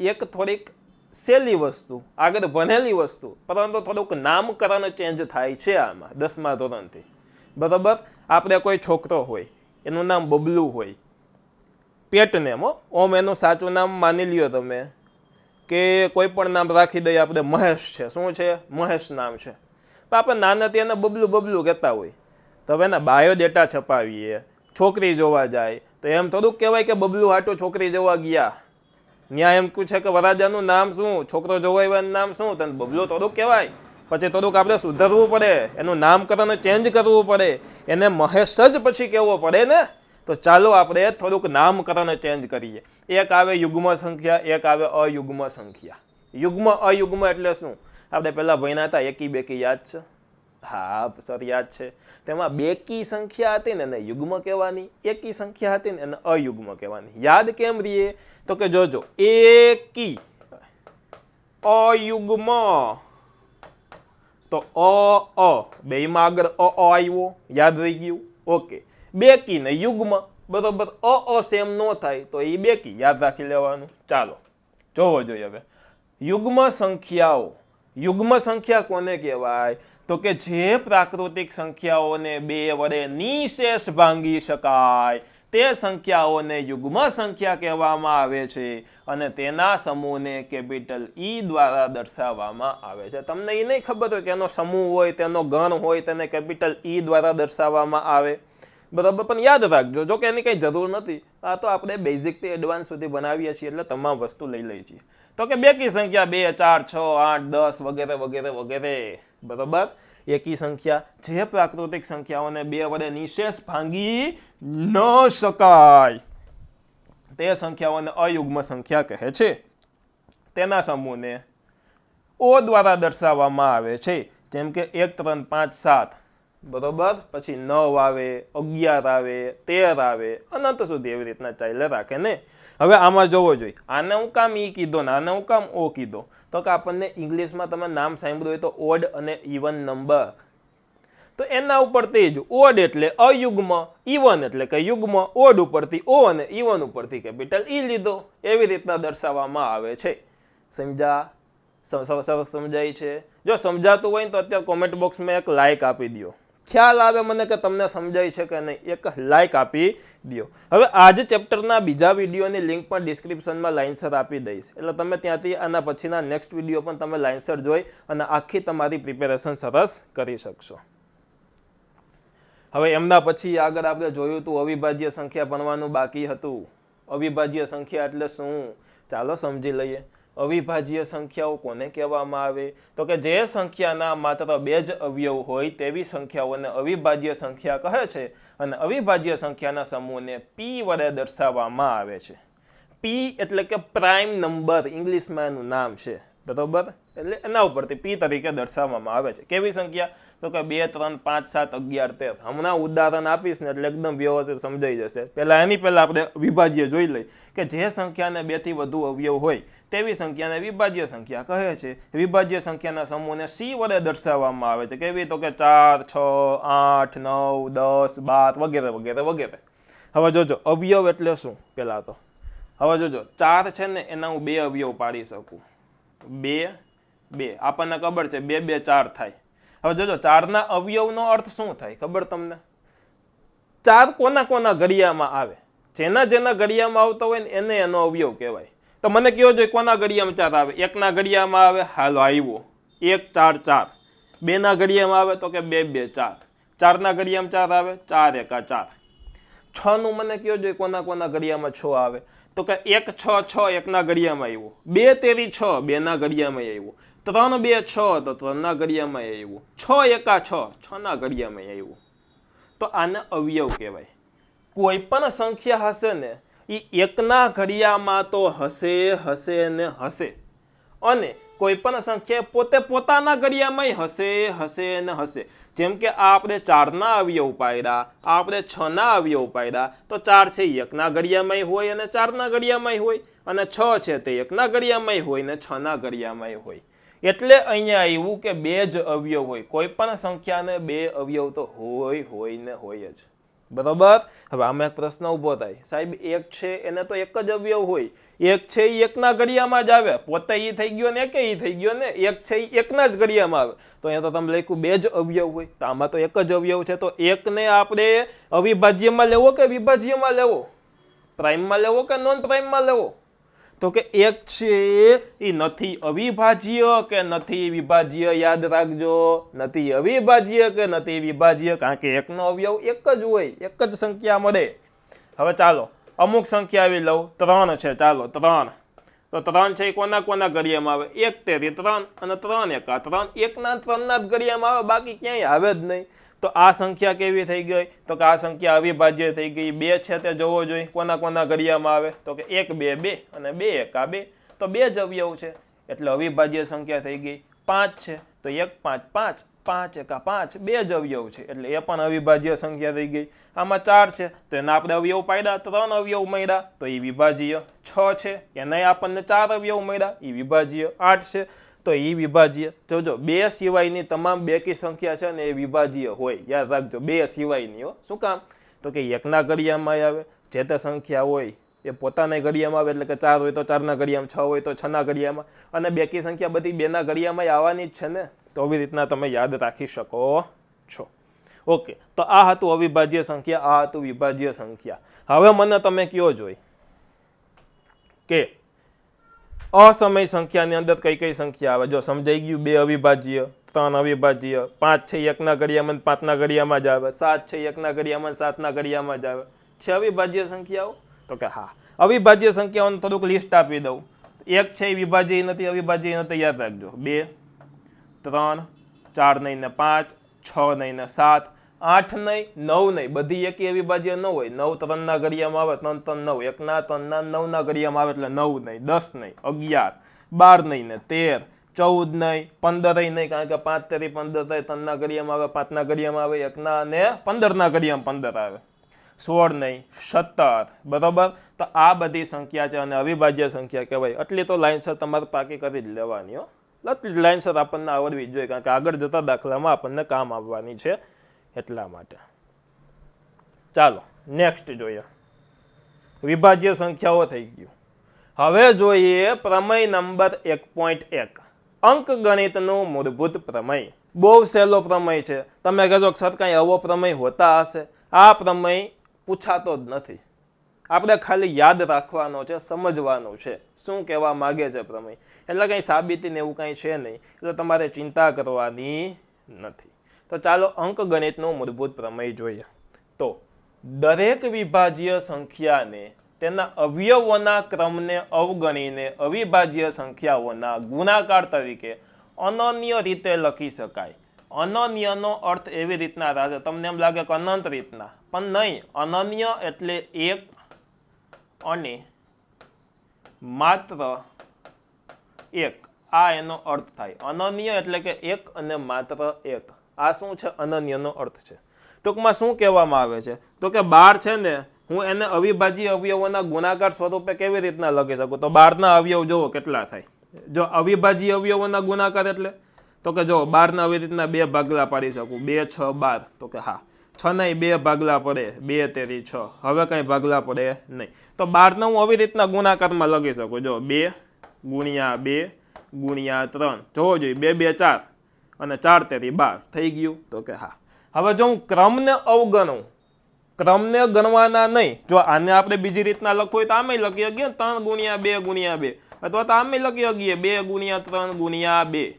એક થોડીક સહેલી વસ્તુ, આગળ ભણેલી વસ્તુ, પરંતુ થોડુંક નામકરણ ચેન્જ થાય છે આમાં 10મા ધોરણથી, બરોબર. આપણે કોઈ છોકરો હોય, એનું નામ બબલું હોય, પેટ નેમ, ઓમ એનું સાચું નામ માની લ્યો તમે કે કોઈ પણ નામ રાખી દઈએ આપણે, મહેશ છે. શું છે? મહેશ નામ છે. તો આપણે નાનાથી એને બબલું કહેતા હોય. તો હવે એના બાયોડેટા છપાવીએ, છોકરી જોવા જાય તો એમ થોડુંક કહેવાય કે બબલું હાટું છોકરી જોવા ગયા. ન્યા એમ પૂછે કે વરાજાનું નામ શું, છોકરો જોવા આવ્યાનું નામ શું, તને બબલું થોડુંક કહેવાય. પછી થોડુંક આપણે સુધરવું પડે, એનું નામકરણ ચેન્જ કરવું પડે, એને મહેશ જ પછી કહેવો પડે ને. તો ચાલો આપણે થોડુંક નામકરણ ચેન્જ કરીએ. એક આવે યુગ્મ સંખ્યા, એક આવે અયુગ્મ સંખ્યા. યુગ્મ અયુગ્મ એટલે શું? આપણે પહેલા ભણ્યા હતા એકી બેકી, યાદ છે? હા સર યાદ છે. તેમાં બેકી સંખ્યા હતી ને એને યુગ્મ કહેવાની, એકી સંખ્યા હતી ને એને અયુગ્મ કહેવાની. યાદ કેમ રહીએ? તો કે જોજો, એકી અયુગ્મ તો અ બેયમાં આગળ આવ્યો, યાદ રહી ગયું. ઓકે, બેકી ને યુગ્મ, બરોબર. સેમ નો થાય તો એ બેકી, યાદ રાખી લેવાનું. ચાલો જોવો જોઈએ હવે યુગ્મ સંખ્યાઓ. યુગ્મ સંખ્યા કોને કહેવાય? તો કે જે પ્રાકૃતિક સંખ્યાઓને 2 વડે નિશેષ ભાંગી શકાય તે સંખ્યાઓને યુગ્મ સંખ્યા કહેવામાં આવે છે અને તેના સમૂહને કેપિટલ E દ્વારા દર્શાવવામાં આવે છે. તમને એ નહીં ખબર હોય કે એનો સમૂહ હોય, તેનો ગણ હોય, તેને કેપિટલ E દ્વારા દર્શાવવામાં આવે, બરાબર. પણ યાદ રાખજો, જો કે એની કંઈ જરૂર નથી, આ તો આપણે બેઝિકથી એડવાન્સ સુધી બનાવીએ છીએ એટલે તમામ વસ્તુ લઈ લઈએ છીએ. તો કે બેકી સંખ્યા 2, 4, 6, 8, 10 વગેરે વગેરે વગેરે, બરાબર. એકી સંખ્યા જે પ્રાકૃતિક સંખ્યાઓને 2 વડે નિશેષ ભાંગી ન શકાય તે સંખ્યાઓને અયુગ્મ સંખ્યા કહે છે. તેના સમૂહને O દ્વારા દર્શાવવામાં આવે છે, જેમ કે 1, 3, 5, 7, બરોબર. પછી 9 આવે, 11 આવે, 13 આવે, અનંત સુધી એવી રીતના ચાલ્યા રાખે ને. હવે આમાં જોવો જોઈએ, આને હું કામ ઈ કીધો ને આને હું કામ ઓ કીધો? તો કે આપણને ઇંગ્લિશમાં તમે નામ સાંભળ્યું હોય તો ઓડ અને ઇવન નંબર, તો એના ઉપરથી જ ઓડ એટલે અયુગ્મ, ઇવન એટલે કે યુગ્મ, ઓડ ઉપરથી ઓ અને ઇવન ઉપરથી કેપિટલ E લીધો, એવી રીતના દર્શાવવામાં આવે છે. સમજા? સરસ સમજાય છે? જો સમજાતું હોય ને તો અત્યારે કોમેન્ટ બોક્સમાં એક લાઈક આપી દો. ખ્યાલ આવે મને કે તમને સમજાય છે કે નહીં, એક લાઈક આપી દો. હવે આજ ચેપ્ટરના બીજા વિડીયોની લિંક પણ ડિસ્ક્રિપ્શનમાં લાઇનસર આપી દઈશ, એટલે તમે ત્યાંથી આના પછીના નેક્સ્ટ વિડીયો પણ તમે લાઇનસર જોઈ અને આખી તમારી પ્રિપેરેશન સરસ કરી શકશો. હવે એમના પછી આગળ આપણે જોયું હતું અવિભાજ્ય સંખ્યા ભણવાનું બાકી હતું. અવિભાજ્ય સંખ્યા એટલે શું? ચાલો સમજી લઈએ. અવિભાજ્ય સંખ્યાઓ કોને કહેવામાં આવે? તો કે જે સંખ્યાના માત્ર 2 જ અવયવ હોય તેવી સંખ્યાઓને અવિભાજ્ય સંખ્યા કહે છે અને અવિભાજ્ય સંખ્યાના સમૂહને P વડે દર્શાવવામાં આવે છે. P એટલે કે પ્રાઇમ નંબર, ઇંગ્લિશમાં એનું નામ છે, બરોબર. એટલે એના ઉપરથી P તરીકે દર્શાવવામાં આવે છે. કેવી સંખ્યા? તો કે 2, 3, 5, 7, 11, 13. હમણાં ઉદાહરણ આપીશ ને એટલે એકદમ વ્યવસ્થિત સમજાઈ જશે. એની પહેલા આપણે વિભાજ્ય જોઈ લઈ કે જે સંખ્યાને 2 થી વધુ અવયવ હોય તેવી સંખ્યાને વિભાજ્ય સંખ્યા કહે છે. વિભાજ્ય સંખ્યાના સમૂહને C વડે દર્શાવવામાં આવે છે. કેવી? તો કે 4, 6, 8, 9, 10, 12 વગેરે વગેરે વગેરે. હવે જોજો અવયવ એટલે શું પેલા તો. હવે જોજો 4 છે ને એના હું 2 અવયવ પાડી શકું. 2, 2 આપણને ખબર છે 2, 2, 4 થાય. હવે જોજો 4ના અવયવનો અર્થ શું થાય ખબર તમને? 4 કોના કોના ઘડિયામાં આવે? જેના જેના ઘડિયામાં આવતો હોય ને એને એનો અવયવ કહેવાય. તો મને કયો જોઈએ કોના ઘડિયામાં 4 આવે? એકના ઘડિયામાં આવે, હાલો આવ્યો 1 4 4. બેના ઘડિયામાં આવે તો કે 2 2 4. ચારના ઘડિયામાં 4 આવે, 4 1 4. 6 નું મને કયો જોઈએ કોના કોના ઘડિયામાં 6 આવે? તો કે 1 6 6 એકના ઘડિયામાં આવ્યું, 2 તેરી 6 બેના ઘડિયામાં આવ્યું, 3 2 6 તો 3ના ઘડિયામાં આવ્યું, 6 1 6 6ના ઘડિયામાં આવ્યું. તો આને અવયવ કહેવાય. કોઈ પણ સંખ્યા હશે ને એ એકના ઘડિયામાં તો હશે હશે ને હશે, અને કોઈ પણ સંખ્યા પોતે પોતાના ઘડિયામાં હશે હશે ને હશે. જેમ કે આ આપણે 4ના અવયવ પાડ્યા, આ આપણે 6ના અવયવ પાડ્યા, તો 4 છે એકના ઘડિયામાં હોય અને 4ના ઘડિયામાં હોય, અને 6 છે તે એકના ઘડિયામાં હોય ને 6ના ઘડિયામાં હોય. એટલે અહીંયા આવ્યું કે 2 જ અવયવ હોય. કોઈ પણ સંખ્યાને 2 અવયવ તો હોય ને હોય જ. બરોબર. હવે આમાં એક પ્રશ્ન ઉભો થાય, સાહેબ 1 છે એને તો એક જ અવયવ હોય, 1 છે એ એકના ઘડિયામાં જ આવે, પોતે ઈ થઈ ગયો ને એક ઈ થઈ ગયો ને, 1 છે એ એકના જ ઘડિયામાં આવે. તો અહીંયા તો તમે લખ્યું 2 જ અવયવ હોય, તો આમાં તો એક જ અવયવ છે. તો 1 ને આપણે અવિભાજ્યમાં લેવો કે વિભાજ્યમાં લેવો? પ્રાઇમમાં લેવો કે નોન પ્રાઇમમાં લેવો? તો કે 1 છે એ નથી અવિભાજ્ય કે નથી વિભાજ્ય. યાદ રાખજો, નથી અવિભાજ્ય કે નથી વિભાજ્ય, કારણ કે 1 નો અવયવ એક જ હોય, એક જ સંખ્યા મળે. હવે ચાલો અમુક સંખ્યા આવી લઉં, 3 છે, ચાલો 3. તો 3 છે એ કોના કોના ઘડિયામાં આવે? 1 તેરી 3 અને 3 1 3. એકના 3ના જ ઘડિયામાં આવે, બાકી ક્યાંય આવે જ નહીં. તો આ સંખ્યા કેવી થઈ ગઈ? તો કે આ સંખ્યા અવિભાજ્ય થઈ ગઈ. 2 છે તે જોવો જોઈએ કોના કોના ઘડિયામાં આવે? તો કે 1 2 2 અને 2 1 2. તો 2 જ અવયવ છે એટલે અવિભાજ્ય સંખ્યા થઈ ગઈ. 5 છે તો 1 5 5, 5 1 5, 2 જ અવયવ છે એટલે એ પણ અવિભાજ્ય સંખ્યા થઈ ગઈ. આમાં 4 છે તો એના આપણે અવયવ પાડ્યા, 3 અવયવ મળ્યા તો એ વિભાજ્ય. 6 છે એને આપણને 4 અવયવ મળ્યા, એ વિભાજ્ય. 8 છે તો એ વિભાજ્ય. જોજો 2 સિવાયની તમામ બેકી સંખ્યા છે ને એ વિભાજ્ય હોય. યાદ રાખજો 2 સિવાયની હો. શું કામ? તો કે એકના ઘડિયામાં આવે, જે તે સંખ્યા હોય એ પોતાના ઘડિયામાં આવે, એટલે કે 4 હોય તો 4ના ઘડિયામાં, 6 હોય તો 6ના ઘડિયામાં, અને બેકી સંખ્યા બધી 2ના ઘડિયામાં આવવાની જ છે ને. તો આવી રીતના તમે યાદ રાખી શકો છો. ઓકે, તો આ હતું અવિભાજ્ય સંખ્યા, આ હતું વિભાજ્ય સંખ્યા. હવે મને તમે કયો જોઈ કે અસમય સંખ્યાની અંદર કઈ કઈ સંખ્યા આવે? જો સમજાઈ ગયું. 2 અવિભાજ્ય, 3 અવિભાજ્ય, 5 છે એકના ઘડિયામાં 5ના ઘડિયામાં જ આવે, 7 છે એકના ઘડિયામાં 7ના ઘડિયામાં જ આવે. છે અવિભાજ્ય સંખ્યાઓ? તો કે હા. અવિભાજ્ય સંખ્યાઓનું થોડુંક લિસ્ટ આપી દઉં. 1 છે એ વિભાજ્ય નથી, અવિભાજ્ય નથી, યાદ રાખજો. 2 3 4 નહીં ને 5, 6 નહીં ને 7, 8 નહીં 9 નહીં, બધી એકી અવિભાજ્ય ન હોય. 9 3ના ઘડિયામાં આવે, 3 3 9, એકના 3ના 9ના ઘડિયામાં આવે એટલે 9 નહીં, 10 નહીં, 11, 12 નહીં ને 13, 14 નહીં, 15 નહીં, કારણ કે 5 તેરી 15 થાય, 3ના ઘડિયામાં આવે, 5ના ઘડિયામાં આવે, એકના અને 15ના ઘડિયામાં 15 આવે, 16 નહીં, 17. બરોબર. તો આ બધી સંખ્યા છે અને અવિભાજ્ય સંખ્યા કહેવાય. એટલી તો લાઈનસર તમારે પાકી કરી જ લેવાની હો. એટલી લાઈનસર આપણને આવડવી જોઈએ, કારણ કે આગળ જતા દાખલામાં આપણને કામ આવવાની છે એટલા માટે. ચાલો નેક્સ્ટ જોઈએ. વિભાજ્ય સંખ્યાઓ થઈ ગયું. હવે જોઈએ પ્રમેય નંબર 1.1, અંકગણિતનું મૂળભૂત પ્રમેય. બહુ સહેલો પ્રમેય છે. તમે કહેજો કે સર કાંઈ આવો પ્રમેય હોતા હશે? આ પ્રમેય પૂછાતો જ નથી. આપણે ખાલી યાદ રાખવાનો છે, સમજવાનું છે શું કહેવા માગે છે પ્રમેય. એટલે કંઈ સાબિતી ને એવું કંઈ છે નહીં, એટલે તમારે ચિંતા કરવાની નથી. તો ચાલો અંકગણિતનું મૂળભૂત પ્રમેય જોઈએ. તો દરેક વિભાજ્ય સંખ્યાને તેના અવયવોના ક્રમને અવગણીને અવિભાજ્ય સંખ્યાઓના ગુણાકાર તરીકે અનન્ય રીતે લખી શકાય. અનન્યનો અર્થ એવી રીતના થશે, તમને એમ લાગે કે અનંત રીતના, પણ નહીં. અનન્ય એટલે એક અને માત્ર એક, આ એનો અર્થ થાય. અનન્ય એટલે કે એક અને માત્ર એક. આ શું છે? અનન્યનો અર્થ છે. ટૂંકમાં શું કહેવામાં આવે છે? તો કે 12 છે ને, હું એને અવિભાજ્ય અવયવોના ગુણાકાર સ્વરૂપે કેવી રીતના લખી શકું? તો 12ના અવયવ જોવો કેટલા થાય. જો અવિભાજ્ય અવયવોના ગુણાકાર એટલે તો કે જો 12ના આવી રીતના 2 ભાગલા પાડી શકું, 2 6 12. તો કે હા, 6ના 2 ભાગલા પડે, 2 તેરી 6. હવે કઈ ભાગલા પડે નહીં. તો 12ના હું આવી રીતના ગુણાકારમાં લખી શકું. જો 2 ગુણ્યા 2 ગુણ્યા 3, જોવો જોઈએ 2 2 4 અને 4 તેરી 12 થઈ ગયું. તો કે હા. હવે જો હું ક્રમને અવગણું ક્રમને ગણવાના નહીં. જો આને આપણે બીજી રીતના લખવું હોય તો આમે લખી શકીએ 3 ગુણ્યા 2 ગુણ્યા 2, અથવા તો આમે લખી શકીએ 2 ગુણ્યા 3 ગુણ્યા 2.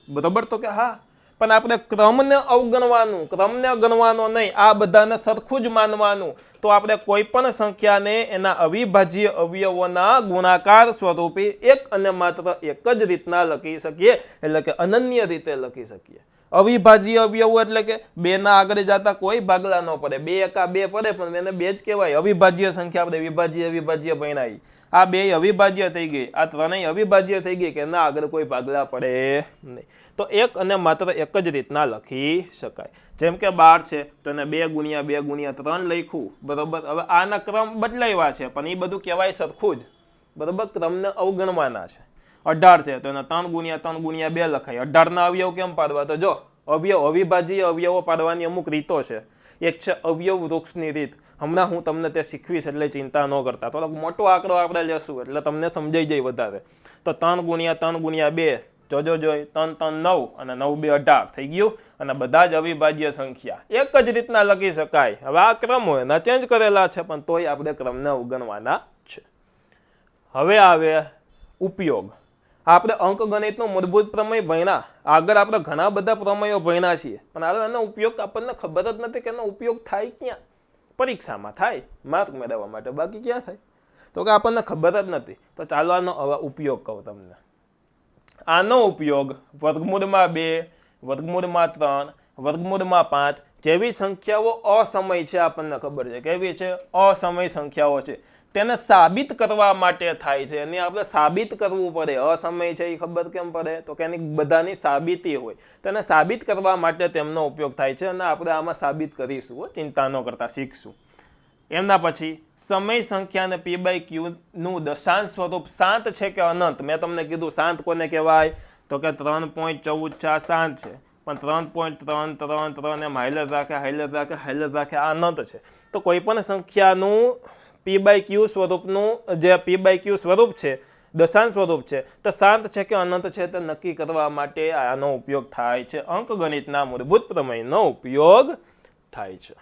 બરોબર? તો કે હા, પણ આપણે ક્રમને અવગણવાનું, ક્રમને ગણવાનો નહીં, આ બધાને સરખું જ માનવાનું. તો આપણે કોઈ પણ સંખ્યાને એના અવિભાજ્ય અવયવોના ગુણાકાર સ્વરૂપે એક અને માત્ર એક જ રીતના લખી શકીએ, એટલે કે અનન્ય રીતે લખી શકીએ. અવિભાજ્ય અવયવો એટલે કે 2 ના આગળ જતા કોઈ ભાગલા ન પડે, 2 એકા 2 પડે, પણ એને 2 જ કહેવાય. અવિભાજ્ય સંખ્યા આપણે વિભાજ્ય અવિભાજ્ય ભણાવી, આ 2 અવિભાજ્ય થઈ ગઈ, આ 3 અવિભાજ્ય થઈ ગઈ કે એના આગળ કોઈ ભાગલા પડે નહીં. તો એક અને માત્ર એક જ રીતના લખી શકાય. જેમ કે 12 છે તો એને 2 ગુણ્યા 2 ગુણ્યા 3 લખ્યું, બરોબર? હવે આના ક્રમ બદલાવ્યા છે, પણ એ બધું કહેવાય સરખું જ, બરોબર? ક્રમને અવગણવાના છે. 18 છે તો એને 3 ગુણ્યા 3 ગુણ્યા 2 લખાય. 18 ના અવયવ કેમ પાડવા? તો જો અવિભાજ્ય અવયવો પાડવાની અમુક રીતો છે. એક છે અવયવ વૃક્ષની રીત, હમણાં હું તમને તે શીખવીશ, એટલે ચિંતા ન કરતા. થોડોક મોટો આંકડો આપણે લેશું એટલે તમને સમજાઈ જાય વધારે. તો 3 ગુણ્યા 3 ગુણ્યા 2, જોજો જોઈ, 3 3 9 અને 9 2 18 થઈ ગયું. અને બધા જ અવિભાજ્ય સંખ્યા એક જ રીતના લખી શકાય. હવે આ ક્રમો એના ચેન્જ કરેલા છે, પણ તોય આપણે ક્રમને અવગણવાના છે. હવે આવે ઉપયોગ. આપણે અંકગણિતનો મૂળભૂત પ્રમેય ભણ્યા, આગળ આપણે ઘણા બધા પ્રમેયો ભણ્યા છીએ, પણ હવે એનો ઉપયોગ આપણને ખબર જ નથી કે એનો ઉપયોગ થાય ક્યાં. પરીક્ષામાં થાય માર્ક મેળવવા માટે, બાકી ક્યાં થાય? તો કે આપણને ખબર જ નથી. તો ચાલો આનો હવે ઉપયોગ કહું તમને. આનો ઉપયોગ વર્ગમૂળમાં 2, વર્ગમૂળમાં 3, વર્ગમૂળમાં 5 જેવી સંખ્યાઓ અસમય છે, આપણને ખબર છે. કેવી છે? અસમય સંખ્યાઓ છે, તેને સાબિત કરવા માટે થાય છે. એની આપણે સાબિત કરવું પડે. અસમય છે એ ખબર કેમ પડે? તો કે એની બધાની સાબિતી હોય, તેને સાબિત કરવા માટે તેમનો ઉપયોગ થાય છે, અને આપણે આમાં સાબિત કરીશું, ચિંતા ન કરતા, શીખશું. એમના પછી સમય સંખ્યાને p/q નું દશાંશ સ્વરૂપ શાંત છે કે અનંત. મેં તમને કીધું શાંત કોને કહેવાય? તો કે 3.14 શાંત છે, પણ 3.333 એમ હાઈલાઇટ રાખે આ અનંત છે. તો કોઈ પણ સંખ્યાનું p/q સ્વરૂપનું જે p/q સ્વરૂપ છે, દશાંશ સ્વરૂપ છે, તો શાંત છે કે અનંત છે તે નક્કી કરવા માટે આનો ઉપયોગ થાય છે. અંકગણિતના મૂળભૂત પ્રમેયનો ઉપયોગ થાય છે.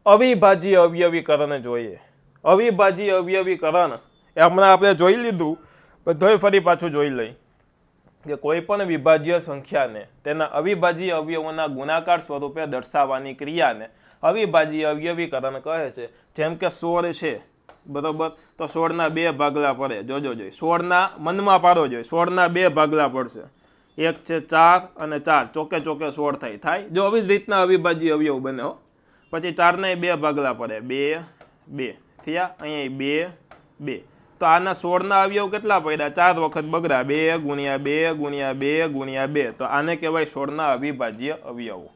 અવિભાજ્ય અવયવીકરણ જોઈએ. અવિભાજ્ય અવયવીકરણ એ હમણાં આપણે જોઈ લીધું, બધોય ફરી પાછું જોઈ લઈ કે કોઈ પણ વિભાજ્ય સંખ્યાને તેના અવિભાજ્ય અવયવોના ગુણાકાર સ્વરૂપે દર્શાવવાની ક્રિયાને અવિભાજ્ય અવયવીકરણ કહે છે. જેમ કે 16 છે, બરોબર? તો 16 ના 2 ભાગલા પડે. જોજો જોઈ, 16 ના મનમાં પાડો જોઈએ, 16 ના 2 ભાગલા પડશે. એક છે 4 અને 4, ચોકે ચોકે 16 થાય. જો આવી જ રીતના અવિભાજ્ય અવયવ બને હો. પછી 4 ના 2 ભાગલા પડે, 2 2 થયા, અહીંયા 2 2. તો આના 16 ના અવયવ કેટલા પડ્યા? 4 વખત બગડા, 2 ગુણ્યા 2 ગુણ્યા 2 ગુણ્યા 2. તો આને કહેવાય 16 ના અવિભાજ્ય અવયવો.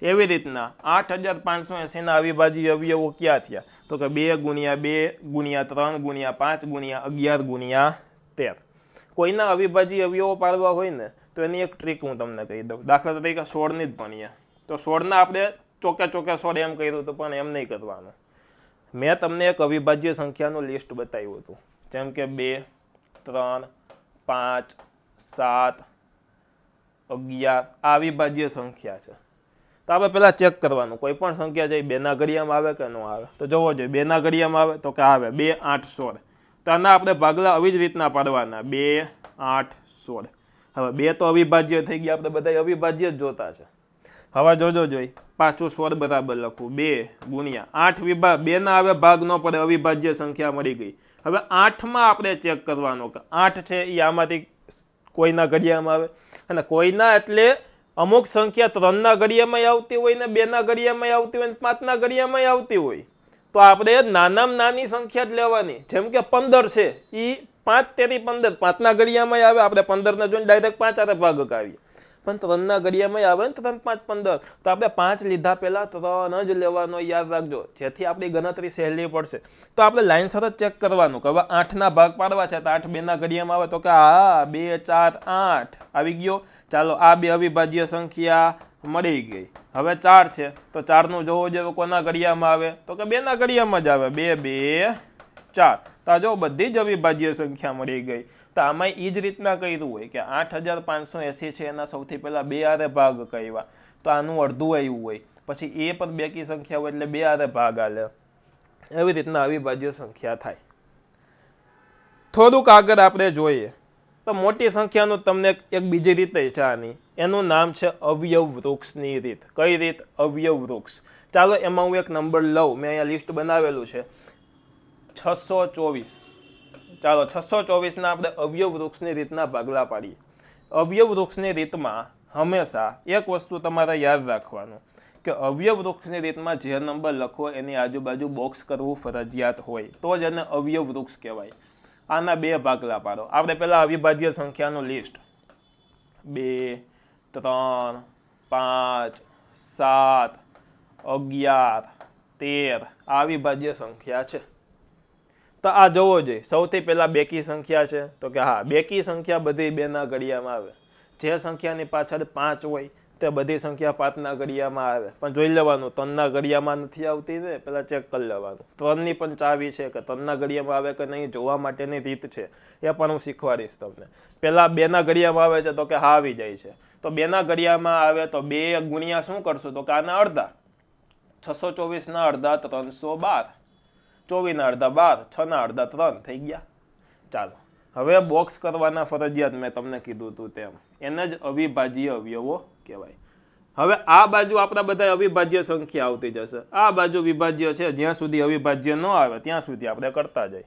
એવી રીતના 8580 ના અવિભાજ્ય અવયવો ક્યાં થયા? તો કે 2 ગુણ્યા 2 ગુણ્યા 3 ગુણ્યા 5 ગુણ્યા 11 ગુણ્યા 13. કોઈના અવિભાજ્ય અવયવો પાડવા હોય ને તો એની એક ટ્રીક હું તમને કહી દઉં. દાખલા તરીકે 16 ની જ ભણીએ તો 16 ના આપણે ચોકે ચોકે 16 એમ કર્યું હતું, પણ એમ નહીં કરવાનું. મેં તમને એક અવિભાજ્ય સંખ્યાનું લિસ્ટ બતાવ્યું હતું, જેમ કે 2 3 5 7 11 આ અવિભાજ્ય સંખ્યા છે. તો આપણે પહેલાં ચેક કરવાનું કોઈ પણ સંખ્યા છે 2 ના ઘડિયામાં આવે કે ન આવે. તો જોવો જોઈએ 2 ના ઘડિયામાં આવે તો કે આવે 2 8 16. તો આના આપણે ભાગલા આવી જ રીતના પાડવાના, 2 8 16. હવે 2 તો અવિભાજ્ય થઈ ગયા, આપણે બધા અવિભાજ્ય જ જોતા છે. હવે જોજો જોઈ પાછું 16 બરાબર લખવું, 2 ગુણ્યા 8 વિભાગ 2 ના આવે ભાગ ન પડે, અવિભાજ્ય સંખ્યા મળી ગઈ. હવે 8માં આપણે ચેક કરવાનો કે 8 છે એ આમાંથી કોઈના ઘડિયામાં આવે, અને કોઈના એટલે અમુક સંખ્યા 3 ના ઘડિયામાં આવતી હોય ને 2 ના ઘડિયામાં આવતી હોય ને 5 ના ઘડિયામાં આવતી હોય. તો આપણે નાનામાં નાની સંખ્યા જ લેવાની. જેમ કે 15 છે એ 5 તેરી 15 5 ના ઘડિયામાં આવે, આપણે 15 ને જોઈને ડાયરેક્ટ 5 આરે ભાગ કાઢીએ. પણ 3 ના ઘડિયામાં આવે ને 3 5 15, તો આપણે 5 લીધા પહેલા 3 જ લેવાનો, યાદ રાખજો, જેથી આપણી ગણતરી સહેલી પડશે. તો આપણે લાઈનસર જ ચેક કરવાનું કે હવે 8 ના ભાગ પાડવા છે તો 8 2 ના ઘડિયામાં આવે તો કે હા 2 4 8 આવી ગયો. ચાલો આ 2 અવિભાજ્ય સંખ્યા મળી ગઈ. હવે 4 છે તો 4 નું જોવો જોઈએ કોના ઘડિયામાં આવે તો કે 2 ના ઘડિયામાં જ આવે, 2 2 4. તો જો બધી જ અવિભાજ્ય સંખ્યા મળી ગઈ. તો આમાં એ જ રીતના કર્યું હોય કે 8580 છે એના સૌથી પહેલા 2 આરે ભાગ કર્યા તો આનું અડધું આવ્યું હોય, પછી એ પણ બેકી સંખ્યા હોય એટલે 2 હારે ભાગ આલે. એવી રીતના અવિભાજ્ય સંખ્યા થાય. થોડુંક આગળ આપણે જોઈએ તો મોટી સંખ્યાનું તમને એક બીજી રીતે છે આની, એનું નામ છે અવયવ વૃક્ષની રીત. કઈ રીત? અવયવ વૃક્ષ. ચાલો એમાં હું એક નંબર લઉં, મેં અહીંયા લિસ્ટ બનાવેલું છે 624. ચાલો 624 ના આપણે અવયવ વૃક્ષની રીતના ભાગલા પાડીએ. અવયવ વૃક્ષની રીતમાં હંમેશા એક વસ્તુ તમારે યાદ રાખવાનું કે અવયવ વૃક્ષની રીતમાં જે નંબર લખવો એની આજુબાજુ બોક્સ કરવું ફરજિયાત હોય તો જ એને અવયવ વૃક્ષ કહેવાય. આના 2 ભાગલા પાડો. આપણે પહેલા અવિભાજ્ય સંખ્યાનું લિસ્ટ 2, 3, 5, 7, 11, 13 આ અવિભાજ્ય સંખ્યા છે. તો આ જોવો જોઈએ. સૌથી પહેલા બેકી સંખ્યા છે તો કે હા, બેકી સંખ્યા બધી 2 ના ઘડિયામાં આવે. જે સંખ્યાની પાછળ 5 હોય તે બધી સંખ્યા 5 ના ઘડિયામાં આવે. પણ જોઈ લેવાનું 3 ના ઘડિયામાં નથી આવતી ને, પહેલા ચેક કરી લેવાનું. 3 ની પણ ચાવી છે કે 3 ના ઘડિયામાં આવે કે નહીં જોવા માટેની રીત છે, એ પણ હું શીખવાડીશ તમને. પહેલા 2 ના ઘડિયામાં આવે છે તો કે હા આવી જાય છે. તો 2 ના ઘડિયામાં આવે તો 2 ગુણ્યા શું કરશું તો કે આના અડધા. 624 ના અડધા 312, 24 ના અડધા 12, 6 ના અડધા 3 થઈ ગયા. ચાલો હવે બોક્સ કરવાના ફરજિયાત મેં તમને કીધું હતું તેમ, એને જ અવિભાજ્ય અવયવો કહેવાય. હવે આ બાજુ આપણા બધા અવિભાજ્ય સંખ્યા આવતી જશે, આ બાજુ વિભાજ્ય છે. જ્યાં સુધી અવિભાજ્ય ન આવે ત્યાં સુધી આપણે કરતા જઈએ.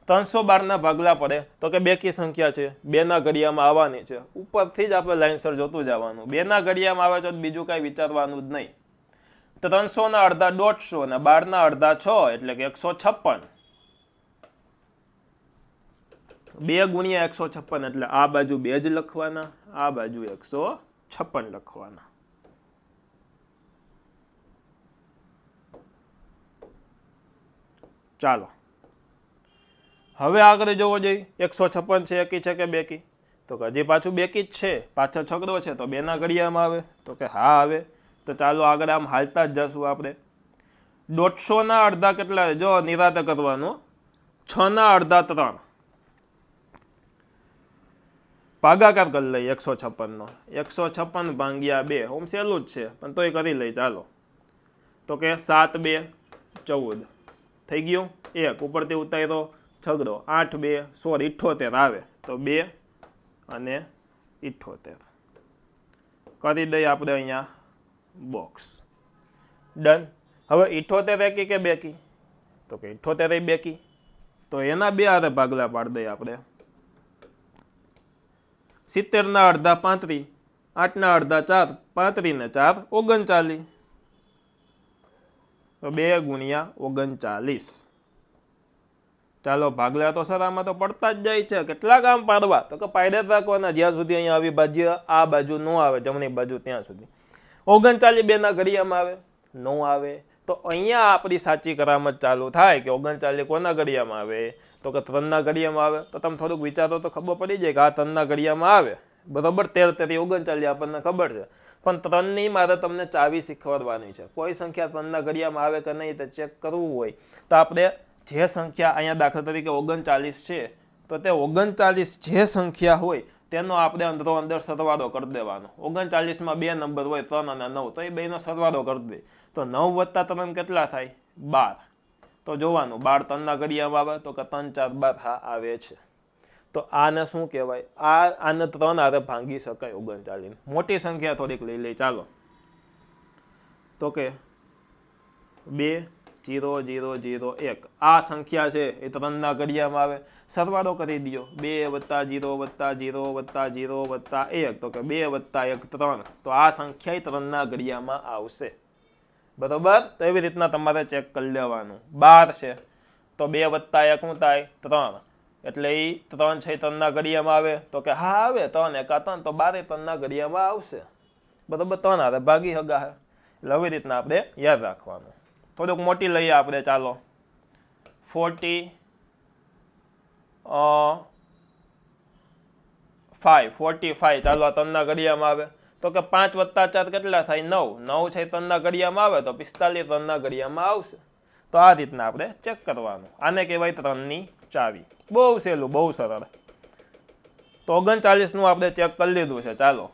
312 ના ભાગલા પડે તો કે બેકી સંખ્યા છે, 2 ના ઘડિયામાં આવવાની છે. ઉપરથી જ આપણે લાઈનસર જોતું જવાનું. 2 ના ઘડિયામાં આવે છે તો બીજું કાંઈ વિચારવાનું જ નહીં. 300 ના અડધા 150 અને 12 ના અડધા 6 એટલે કે 156. 2 ગુણ્યા 156 એટલે આ બાજુ 2 જ લખવાના, આ બાજુ 156 લખવાના. ચાલો હવે આગળ જોવો જોઈએ. 156 છે એકી છે કે બેકી? તો કે હજી પાછું બેકી જ છે. પાછળ છગડો છે તો 2 ના ઘડિયામાં આવે તો કે હા આવે. તો ચાલો આગળ આમ હાલતા જ જશું આપણે. 150 ના અડધા કેટલા? જો નિરાતે કરવાનું. 6 ના અડધા 3. ભાગાકાર કરી લઈએ 156 નો. 156 ભાગ્યા 2. ઓમ સહેલું જ છે પણ તોય કરી લઈ. ચાલો તો કે 7 2 14 થઈ ગયું. 1 ઉપરથી ઉતાર્યો છગડો. 8 2 16 78 આવે તો 2 અને 78 કરી દઈએ આપણે અહીંયા બોક્સ. ડન. હવે 78 એકી કે બેકી? તો કે 78 બેકી. તો એના 2 હારે ભાગલા પાડી દઈએ આપણે. 70 ના અડધા 35, 8 ના અડધા 4, 35 ને 4 39. તો 2 ગુણ્યા 39. ચાલો ભાગલા તો સર આમાં તો પડતા જ જાય છે. કેટલા કામ પાડવા? તો કે પાડે જ રાખવાના જ્યાં સુધી અહીંયા અવિભાજ્ય આ બાજુ ન આવે, જમણી બાજુ ત્યાં સુધી. 39 2 ના ઘડિયામાં આવે? ન આવે. તો અહીંયા આપણી સાચી કરામત ચાલુ થાય કે 39 કોના ઘડિયામાં આવે? તો કે 3 ના ઘડિયામાં આવે. તો તમે થોડુંક વિચારો તો ખબર પડી જાય કે આ 3 ના ઘડિયામાં આવે. બરોબર, 13 39 આપણને ખબર છે. પણ 3 ની મારે તમને ચાવી શીખવાડવાની છે. કોઈ સંખ્યા 3 ના ઘડિયામાં આવે કે નહીં તે ચેક કરવું હોય તો આપણે જે સંખ્યા અહીંયા દાખલા તરીકે 39 છે તો તે 39 જે સંખ્યા હોય તેનો આપણે અંદરો અંદર સરવાળો કરી દેવાનો. 39માં 2 નંબર હોય 3 અને 9 તો એ બેનો સરવાળો કરી દે તો 9 + 3 કેટલા થાય? 12. તો જોવાનું 12 3 ના ઘડિયામાં આવે તો કે 3 4 12 હા આવે છે. તો આને શું કહેવાય? આને 3 હારે ભાંગી શકાય 39. મોટી સંખ્યા થોડીક લઈ લઈ. ચાલો તો કે 2 0 0 0 1 આ સંખ્યા છે એ 3 ના ઘડિયામાં આવે. સરવાળો કરી દો. 2 + 0 + 0 + 0 + 1 તો કે 2 + 1 3. તો આ સંખ્યા 3 ના ઘડિયામાં આવશે. બરોબર. તો એવી રીતના તમારે ચેક કરી લેવાનું. 12 છે તો 2 + 1 શું થાય? 3. એટલે એ 3 છે 3 ના ઘડિયામાં આવે તો કે હા આવે. 3 × 3 તો 12 3 ના ઘડિયામાં આવશે. બરોબર. 3 હારે ભાગી હગા. એટલે આવી રીતના આપણે યાદ રાખવાનું. થોડુંક મોટી લઈએ આપણે. ચાલો 45 45. ચાલો આ 3 ના ઘડિયામાં આવે તો કે 5 + 4 કેટલા થાય? 9. 9 છે 3 ના ઘડિયામાં આવે તો 45 3 ના ઘડિયામાં આવશે. તો આ રીતના આપણે ચેક કરવાનું. આને કહેવાય 3 ની ચાવી. બહુ સહેલું, બહુ સરળ. તો 39 નું આપણે ચેક કરી લીધું છે. ચાલો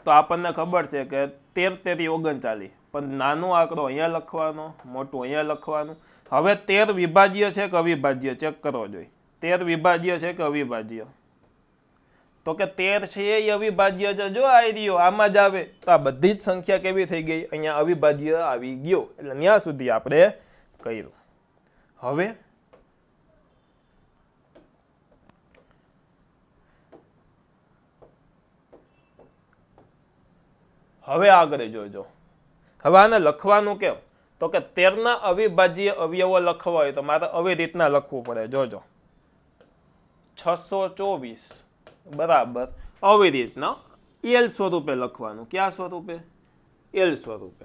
તો આપણને ખબર છે કે 13 તેરી 39, પણ નાનો આંકડો અહીંયા લખવાનો, મોટું અહીંયા લખવાનું. હવે 13 વિભાજ્ય છે કે અવિભાજ્ય ચેક કરવો જોઈએ. 13 વિભાજ્ય છે કે અવિભાજ્ય? તો કે 13 છે એ અવિભાજ્ય છે. જો આવી રહ્યો આમાં જ આવે તો આ બધી જ સંખ્યા કેવી થઈ ગઈ? અહીંયા અવિભાજ્ય આવી ગયો. એટલે ત્યાં સુધી આપણે કર્યું. હવે આગળ જોજો. હવે આને લખવાનું કેમ? તો કે 13 ના અવિભાજ્ય અવયવો લખવા હોય તો મારે આવી રીતના લખવું પડે. જોજો 624 બરાબર આવી રીતના એલ સ્વરૂપે લખવાનું. ક્યાં સ્વરૂપે? એલ સ્વરૂપે.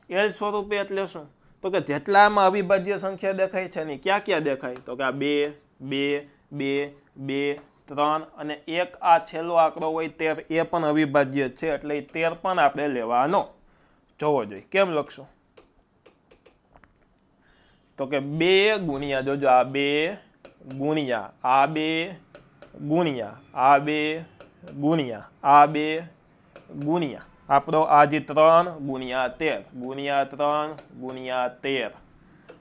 એલ સ્વરૂપે એટલે શું? તો કે જેટલામાં અવિભાજ્ય સંખ્યા દેખાય છે ને ક્યાં ક્યાં દેખાય? તો કે આ 2 2 2 2 3 અને 1 આ છેલ્લો આંકડો હોય 13 એ પણ અવિભાજ્ય છે. એટલે 13 પણ આપણે લેવાનો. જોવો જોઈએ કેમ લખશું? તો કે 2 ગુણ્યા, જોજો આ 2 ગુણ્યા આ 2 ગુણ્યા આ 2 ગુણ્યા આ 2 ગુણ્યા આપણો આ જે 3 ગુણ્યા 13 ગુણ્યા 3 ગુણ્યા 13.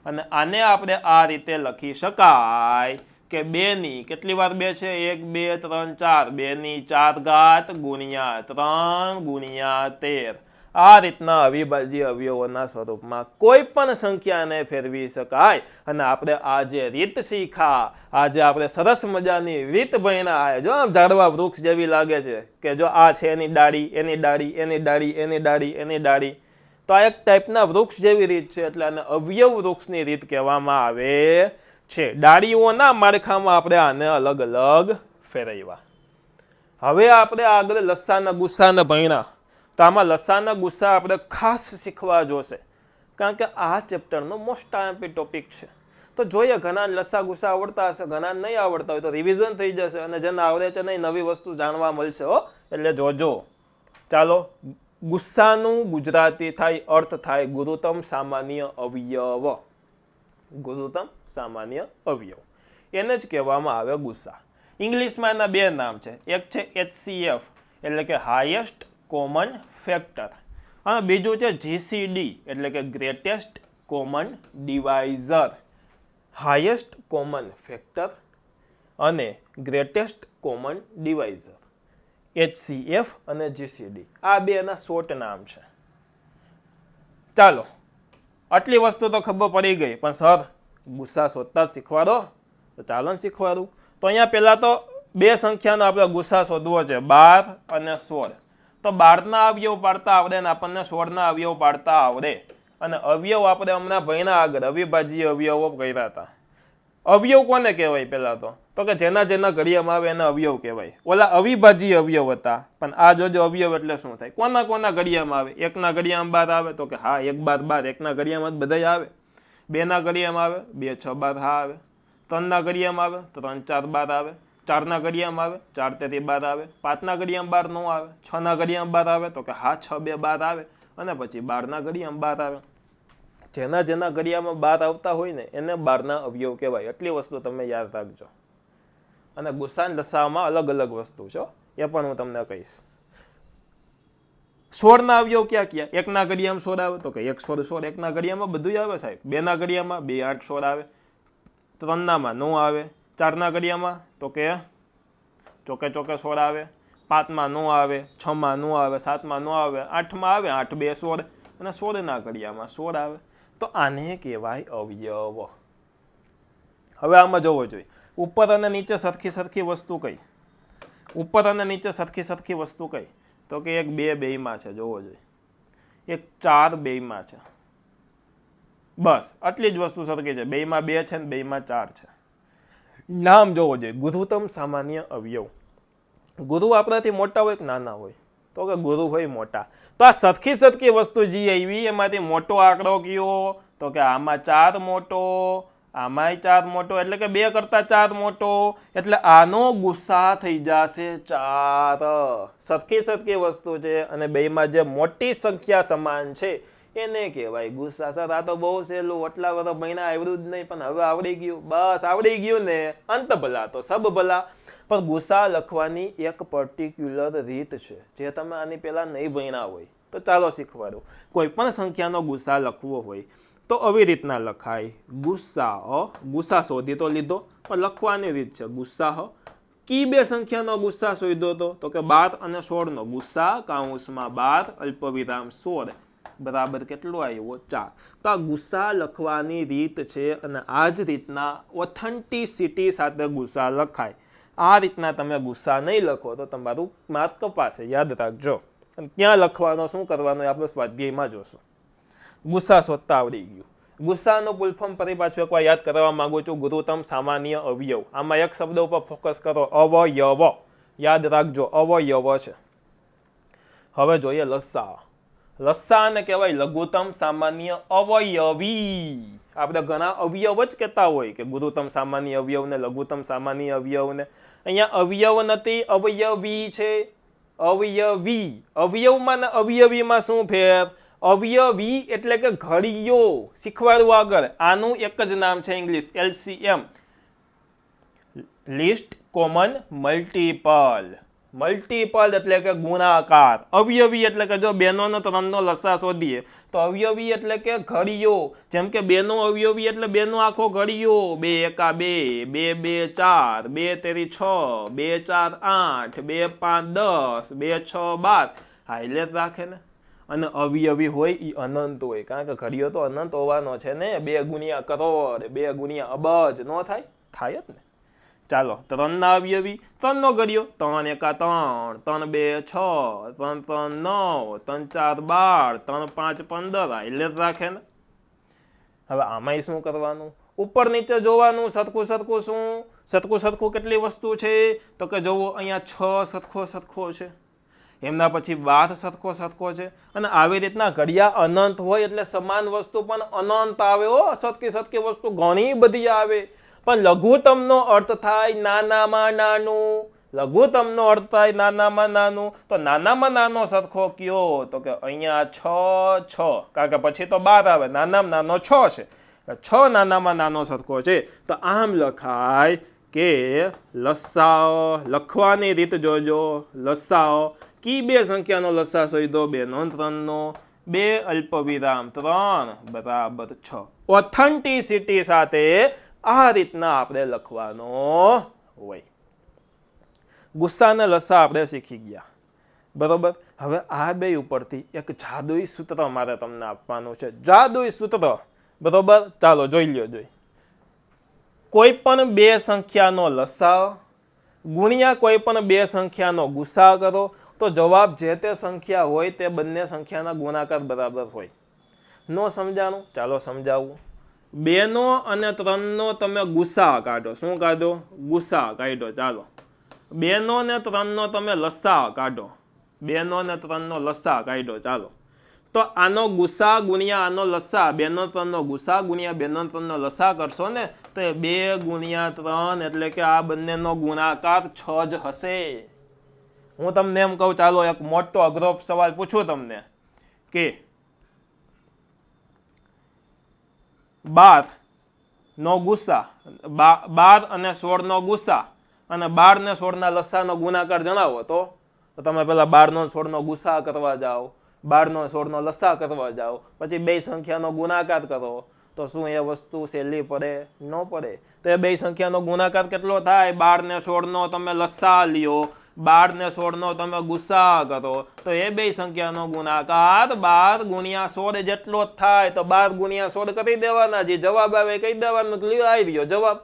અને આને આપણે આ રીતે લખી શકાય કે 2 ની કેટલી વાર 2 છે? 1 2 3 4, 2 ની 4 ઘાત ગુણ્યા 3 ગુણ્યા 13. આ રીતના અવિભાજ્ય અવયવોના સ્વરૂપમાં કોઈ પણ સંખ્યાને ફેરવી શકાય. અને આપણે આ જે રીત શીખા, આજે આપણે સરસ મજાની રીત ભણ્યા. જો આમ ઝાડવા વૃક્ષ જેવી લાગે છે કે જો આ છે એની ડાળી, એની ડાળી, એની ડાળી, એની ડાળી, એની ડાળી. તો આ એક ટાઈપના વૃક્ષ જેવી રીત છે. એટલે આને અવયવ વૃક્ષની રીત કહેવામાં આવે છે. ડાળીઓના માળખામાં આપણે આને અલગ અલગ ફેરવ્યા. હવે આપણે આગળ લસાના ગુસ્સાને ભણ્યા. તો આમાં લસાના ગુસ્સા આપણે ખાસ શીખવા જોશે, કારણ કે આ ચેપ્ટરનો મોસ્ટ આઈએમપી ટોપિક છે. તો જોઈએ ઘણા લસા ગુસ્સા આવડતા હશે, ઘણા નહીં આવડતા હોય તો રિવિઝન થઈ જશે. અને જેને આવડે છે નહીં નવી વસ્તુ જાણવા મળશે. એટલે જોજો. ચાલો, ગુસ્સાનું ગુજરાતી થાય અર્થ થાય ગુરુત્તમ સામાન્ય અવયવ. ગુરુત્તમ સામાન્ય અવયવ એને જ કહેવામાં આવે ગુસ્સા. ઇંગ્લિશમાં એના 2 નામ છે. એક છે HCF એટલે કે હાઈએસ્ટ કોમન ફેક્ટર, અને બીજું છે GCD એટલે કે greatest common divisor. Highest common factor અને ગ્રેટેસ્ટ કોમન ડિવાઇઝર, HCF અને GCD આ 2 એના શોર્ટ નામ છે. ચાલો, આટલી વસ્તુ તો ખબર પડી ગઈ, પણ સર ગુસ્સા શોધતા જ શીખવાડો. તો ચાલો શીખવાડું. તો અહીંયા પહેલાં તો 2 સંખ્યાનો આપણે ગુસ્સા શોધવો છે, 12 અને 16. તો 12ના અવયવ પાડતા આવડે ને આપણને 16ના અવયવ પાડતા આવડે. અને અવયવ આપણે હમણાં ભણ્યા આગળ અવિભાજ્ય અવયવો કર્યા હતા. અવયવ કોને કહેવાય? પહેલા તો કે જેના જેના ઘડિયામાં આવે એને અવયવ કહેવાય. ઓલા અવિભાજ્ય અવયવ હતા, પણ આ જોજો અવયવ એટલે શું થાય? કોના કોના ઘડિયામાં આવે? 1ના ઘડિયામાં 12 આવે? તો કે હા 1 12 12. 1ના ઘડિયામાં જ બધા આવે. 2ના ઘડિયામાં આવે? 2 6 12 હા આવે. 3ના ઘડિયામાં આવે? 3 4 12 આવે. 4ના ઘડિયામાં આવે? 4 તેરી 12 આવે. 5ના ઘડિયામાં 12 ન આવે. 6ના ઘડિયામાં 12 આવે? તો કે હા 6 2 12 આવે. અને પછી 12ના ઘડિયામાં 12 આવે. જેના જેના ઘડિયામાં 12 આવતા હોય ને એને 12ના અવયવ કહેવાય. એટલી વસ્તુ તમે યાદ રાખજો. અને ગુસ્સાને લસાવામાં અલગ અલગ વસ્તુ છે, એ પણ હું તમને કહીશ. 16ના અવયવ ક્યાં ક્યાં? 1ના ઘડિયામાં 16 આવે? તો કે 1 16 16. 1ના ઘડિયામાં બધું આવે સાહેબ. 2ના ઘડિયામાં 2 8 16 આવે. 3નામાં 9 આવે. 4ના ઘડિયામાં તો કે ચોકે ચોકે 16 આવે. 5માં 9 આવે. 6માં 9 આવે. 7માં 9 આવે. 8માં આવે 8 2 16. અને 16ના ઘડિયામાં 16 આવે. તો આને કહેવાય અવયવ. હવે આમાં જોવો જોઈએ ઉપર અને નીચે સરખી સરખી વસ્તુ કઈ? ઉપર અને નીચે સરખી સરખી વસ્તુ કઈ? તો કે એક 2 બેયમાં છે. જોવો જોઈએ એક 4 બેયમાં છે. બસ આટલી જ વસ્તુ સરખી છે. બેયમાં 2 છે ને બેયમાં 4 છે. નામ જોવો જોઈએ ગુરુત્તમ સામાન્ય અવયવ. ગુરુ આપણાથી મોટા હોય કે નાના હોય? તો કે ગુરુ હોય મોટા. તો આ સરખી સરખી વસ્તુ જે આવી એમાંથી મોટો આંકડો કયો? તો કે આમાં 4 મોટો, આમાંય 4 મોટો, એટલે કે 2 કરતાં 4 મોટો. એટલે આનો ગુસ્સા થઈ જશે 4. સરખી સરખી વસ્તુ છે અને બેયમાં જે મોટી સંખ્યા સમાન છે એને કહેવાય ગુસ્સા. સર આ તો બહુ સહેલું, આટલા વર્ષ મહિના આવડ્યું જ નહીં, પણ હવે આવડી ગયું. બસ આવડી ગયું ને, અંત ભલા તો સબ ભલા. પણ ગુસ્સા લખવાની એક પર્ટિક્યુલર રીત છે જે તમે આની પહેલા નહીં ભણ્યા હોય. તો ચાલો શીખવાડું. કોઈ પણ સંખ્યાનો ગુસા લખવો હોય તો આવી રીતના લખાય. ગુસા શોધી તો લીધો, પણ લખવાની રીત છે ગુસ્સા. કી બે સંખ્યાનો ગુસ્સા શોધ્યો તો કે 12 અને 16 નો ગુસ્સા કૌંસમાં 12 અલ્પવિરામ 16 બરાબર કેટલો આવ્યો 4. તો આ ગુસ્સા લખવાની રીત છે અને આ જ રીતના ઓથેન્ટિસિટી સાથે ગુસ્સા લખાય. આ રીતના તમે ગુસ્સા નહીં લખો તો તમારું માર્ક કપાશે, યાદ રાખજો. અને ક્યાં લખવાનો, શું કરવાનું એ આપણે સ્વાધ્યાયમાં જોશું. ગુસ્સા શોધતા આવડી ગયું. ગુસ્સાનો ફૂલ ફોર્મ ફરી પાછું એકવાર યાદ કરવા માંગુ છું. ગુરુત્તમ સામાન્ય અવયવ. આમાં એક શબ્દ ઉપર ફોકસ કરો, અવયવ. યાદ રાખજો, અવયવ છે. હવે જોઈએ લસાઅ. લસાઅને કહેવાય લઘુત્તમ સામાન્ય અવયવી. આપણે ઘણા અવયવ જ કહેતા હોય કે ગુરુત્તમ સામાન્ય અવયવને, લઘુત્તમ સામાન્ય અવયવને. અહીંયા અવયવ નથી, અવયવી છે. અવયવી. અવયવમાં ને અવયવીમાં શું ફેર? અવયવી એટલે કે ઘડીયો. શીખવાડવું આગળ. આનું એક જ નામ છે English, LCM, least common multiple. Multiple એટલે કે ગુણાકાર. અવયવી એટલે કે જો 2 નો 3 નો લસા શોધીએ તો અવયવી એટલે કે ઘડીયો. જેમ કે 2 નો અવયવી એટલે 2 નો આખો ઘડીયો. 2 એકા 2, 2 2 4, 2 તેરી 6, 2 4 8, 2 5 10, 2 6 12. હાઈલે રાખે ને. અને અવયવી હોય એ અનંત હોય, કારણ કે ઘડીયો તો અનંત હોવાનો છે ને. 2 ગુણ્યા કરોડ, 2 ગુણ્યા અબજ નો થાય? થાય જ ને. ચાલો 3 ના અવયવી, 3 નો ઘડીયો. 3 એકા 3, 3 2 6, 3 3 9, 3 4 12, 3 5 15. એટલે જ રાખે ને. હવે આમાંય શું કરવાનું? ઉપર નીચે જોવાનું. સરખું સરખું શું? સરખું સરખું કેટલી વસ્તુ છે તો કે જોવો અહીંયા 6 સરખો છે, એમના પછી 12 સરખો છે. અને આવી રીતના ઘડિયા અનંત હોય એટલે સમાન વસ્તુ પણ અનંત આવે. સરખી વસ્તુ ઘણી બધી આવે. પણ લઘુત્તમનો અર્થ થાય નાનામાં નાનું. લઘુત્તમનો અર્થ થાય નાનામાં નાનું. તો નાનામાં નાનો સરખો કયો તો કે અહીંયા 6, કારણ કે પછી તો 12 આવે. નાનામાં નાનો 6 છે, 6 નાનામાં નાનો સરખો છે. તો આમ લખાય કે લસાઅ. લખવાની રીત જોજો. લસાઅ કી બે સંખ્યાનો લસા શોધો. 2 નો 3 નો, 2 અલ્પવિરામ 3 બરાબર 6. ઓથેન્ટિસિટી સાથે આ રીતના આપણે લખવાનો હોય. ગુસ્સાના લસા આપણે શીખી ગયા, બરોબર. હવે આ બે ઉપરથી એક જાદુઈ સૂત્ર મારે તમને આપવાનું છે. જાદુઈ સૂત્ર, બરોબર. ચાલો જોઈ લ્યો. કોઈ પણ 2 સંખ્યાનો લસા ગુણ્યા કોઈ પણ 2 સંખ્યાનો ગુસા કરો તો જવાબ જે તે સંખ્યા હોય તે બંને સંખ્યાના ગુણાકાર બરાબર હોય. નો સમજાણું? ચાલો સમજાવું. 2 નો અને 3 નો તમે ગુસા કાઢો. શું કાઢો? ગુસા કાઢો. ચાલો 2 નો અને 3 નો તમે લસા કાઢો. 2 નો અને 3 નો લસા કાઢો. ચાલો તો આનો ગુસા ગુણ્યા આનો લસા, 2 નો 3 નો ગુસા ગુણ્યા 2 નો 3 નો લસા કરશો ને તો 2 ગુણ્યા 3 એટલે કે આ બંનેનો ગુણાકાર 6 જ હશે. હું તમને એમ કહું, ચાલો એક મોટો અઘરો સવાલ પૂછું તમને કે 12 નો ગુસા, 12 અને 16 નો ગુસા અને 12 ને 16 ના લસાનો ગુણાકાર જણાવો. તો તમે પેલા 12 નો 16 નો ગુસા કરવા જાઓ, 12 નો 16 નો લસા કરવા જાઓ, પછી બે સંખ્યાનો ગુણાકાર કરો તો શું એ વસ્તુ સહેલી પડે? ન પડે. તો એ બે સંખ્યાનો ગુણાકાર કેટલો થાય? 12 ને 16 નો તમે લસા લ્યો, 12 ને 16 નો તમે ગુસા કરો તો એ બે સંખ્યાનો ગુણાકાર 12 ગુણ્યા 16 જેટલો જ થાય. તો 12 ગુણ્યા 16 કરી દેવાના, જે જવાબ આવે કહી દેવાનું. આવી રહ્યો જવાબ.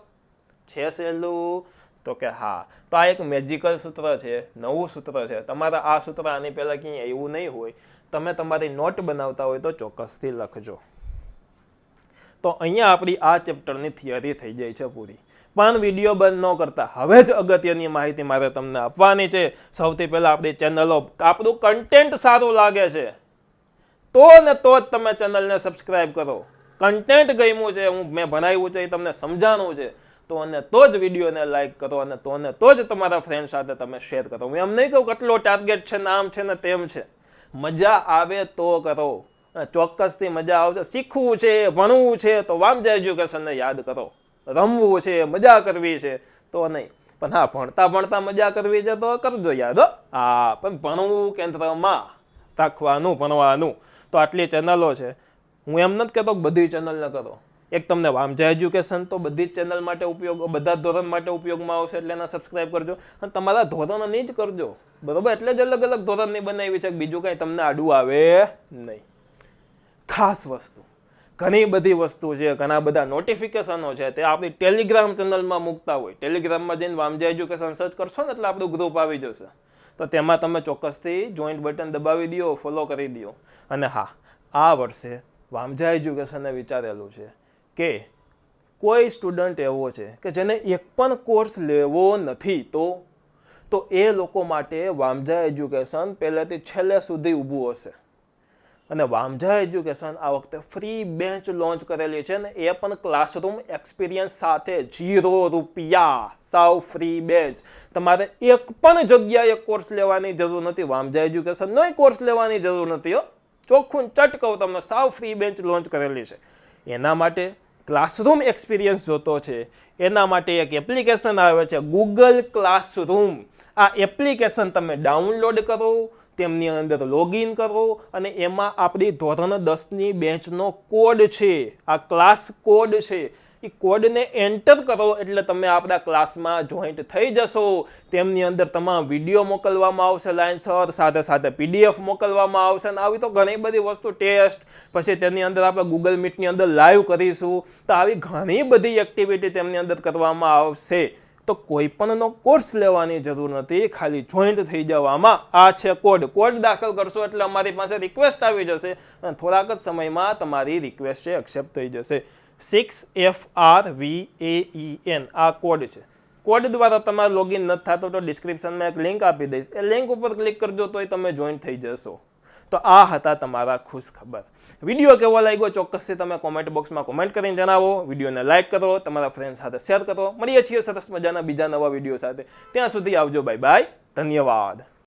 છે સહેલું? તો કે હા. તો આ એક મેજિકલ સૂત્ર છે, નવું સૂત્ર છે. તમારા આ સૂત્ર આની પહેલા ક્યાંય એવું નહીં હોય. તમે તમારી નોટ બનાવતા હોય તો ચોક્કસથી લખજો. તો અહીંયા આપણી આ ચેપ્ટરની થિયરી થઈ જાય છે પૂરી. પણ વિડીયો બંધ ન કરતા હવે જ અગત્યની માહિતી મારે તમને આપવાની છે. સૌથી પહેલા આપણી ચેનલો, આપણું કન્ટેન્ટ સારું લાગે છે તો જ તમે ચેનલને સબસ્ક્રાઇબ કરો. કન્ટેન્ટ ગમ્યું છે, મેં ભણાવ્યું છે, એ તમને સમજાણું છે તો જ વિડીયોને લાઈક કરો અને તો જ તમારા ફ્રેન્ડ સાથે તમે શેર કરો. હું એમ નહીં કહું કેટલો ટાર્ગેટ છે, નામ છે ને તેમ છે. મજા આવે તો કરો. ચોક્કસથી મજા આવશે. શીખવું છે, ભણવું છે તો વામજા એજ્યુકેશનને યાદ કરો. રમવું છે, મજા કરવી છે તો નહીં. પણ હા, ભણતા મજા કરવી છે તો કરજો યાદ. હા, પણ ભણવું કેન્દ્રમાં, રાખવાનું ભણવાનું. તો આટલી ચેનલો છે, હું એમ નથી કહેતો કે બધી ચેનલને કરો. એક તમને વામજા એજ્યુકેશન તો બધી જ ચેનલ માટે ઉપયોગ, બધા જ ધોરણ માટે ઉપયોગમાં આવશે, એટલે એને સબસ્ક્રાઇબ કરજો અને તમારા ધોરણની જ કરજો, બરોબર? એટલે જ અલગ અલગ ધોરણની બનાવી છે, બીજું કંઈ તમને આડું આવે નહીં. ખાસ વસ્તુ, ઘણી બધી વસ્તુ છે, ઘણા બધા નોટિફિકેશનો છે, તે આપણી ટેલિગ્રામ ચેનલમાં મૂકતા હોય. ટેલિગ્રામમાં જઈને વામજા એજ્યુકેશન સર્ચ કરશો ને એટલે આપણું ગ્રુપ આવી જશે. તો તેમાં તમે ચોક્કસથી જોઈન્ટ બટન દબાવી દો, ફોલો કરી દો. અને હા, આ વર્ષે વામજા એજ્યુકેશને વિચારેલું છે કે કોઈ સ્ટુડન્ટ એવો છે કે જેને એક પણ કોર્સ લેવો નથી, તો એ લોકો માટે વામજા એજ્યુકેશન પહેલેથી છેલ્લે સુધી ઊભું હશે. અને વામજા એજ્યુકેશન આ વખતે ફ્રી બેન્ચ લોન્ચ કરેલી છે ને એ પણ ક્લાસરૂમ એક્સપિરિયન્સ સાથે, ₹0, સાવ ફ્રી બેન્ચ. તમારે એક પણ જગ્યાએ કોર્સ લેવાની જરૂર નથી, વામજા એજ્યુકેશનનો કોર્સ લેવાની જરૂર નથી. ચોખ્ખું ચટ કહું તમને, સાવ ફ્રી બેન્ચ લોન્ચ કરેલી છે. એના માટે ક્લાસરૂમ એક્સપિરિયન્સ જોતો છે, એના માટે એક એપ્લિકેશન આવે છે ગૂગલ ક્લાસરૂમ. આ એપ્લિકેશન તમે ડાઉનલોડ કરો, તેમની અંદર લોગિન કરો અને એમાં આપણી ધોરણ 10ની બેન્ચનો કોડ છે, આ ક્લાસ કોડ છે, એ કોડને એન્ટર કરો એટલે તમે આપણા ક્લાસમાં જોઈન્ટ થઈ જશો. તેમની અંદર તમામ વિડીયો મોકલવામાં આવશે લાઇનસર, સાથે સાથે PDF મોકલવામાં આવશે. અને આવી તો ઘણી બધી વસ્તુ, ટેસ્ટ, પછી તેની અંદર આપણે ગૂગલ મીટની અંદર લાઈવ કરીશું. તો આવી ઘણી બધી એક્ટિવિટી તેમની અંદર કરવામાં આવશે. તો કોઈ પણનો કોર્સ લેવાની જરૂર નથી, ખાલી જોઈન્ટ થઈ જવામાં. આ છે કોડ દાખલ કરશો એટલે અમારી પાસે રિક્વેસ્ટ આવી જશે અને થોડાક જ સમયમાં તમારી રિક્વેસ્ટ છે એક્સેપ્ટ થઈ જશે. 6FRVAEN આ કોડ છે. કોડ દ્વારા તમારે લોગિન નથી થતો તો ડિસ્ક્રિપ્શનમાં એક લિંક આપી દઈશ, એ લિંક ઉપર ક્લિક કરજો તોય તમે જોઈન્ટ થઈ જશો. તો આ હતા તમારા ખુશ ખબર. વિડીયો કેવો લાગ્યો ચોક્કસથી તમે કોમેન્ટ બોક્સમાં કોમેન્ટ કરીને જણાવો. વિડીયોને લાઇક કરો, તમારા ફ્રેન્ડ સાથે શેર કરો. મળીએ છીએ સરસ મજાના બીજા નવા વિડીયો સાથે. ત્યાં સુધી આવજો, બાય બાય, ધન્યવાદ.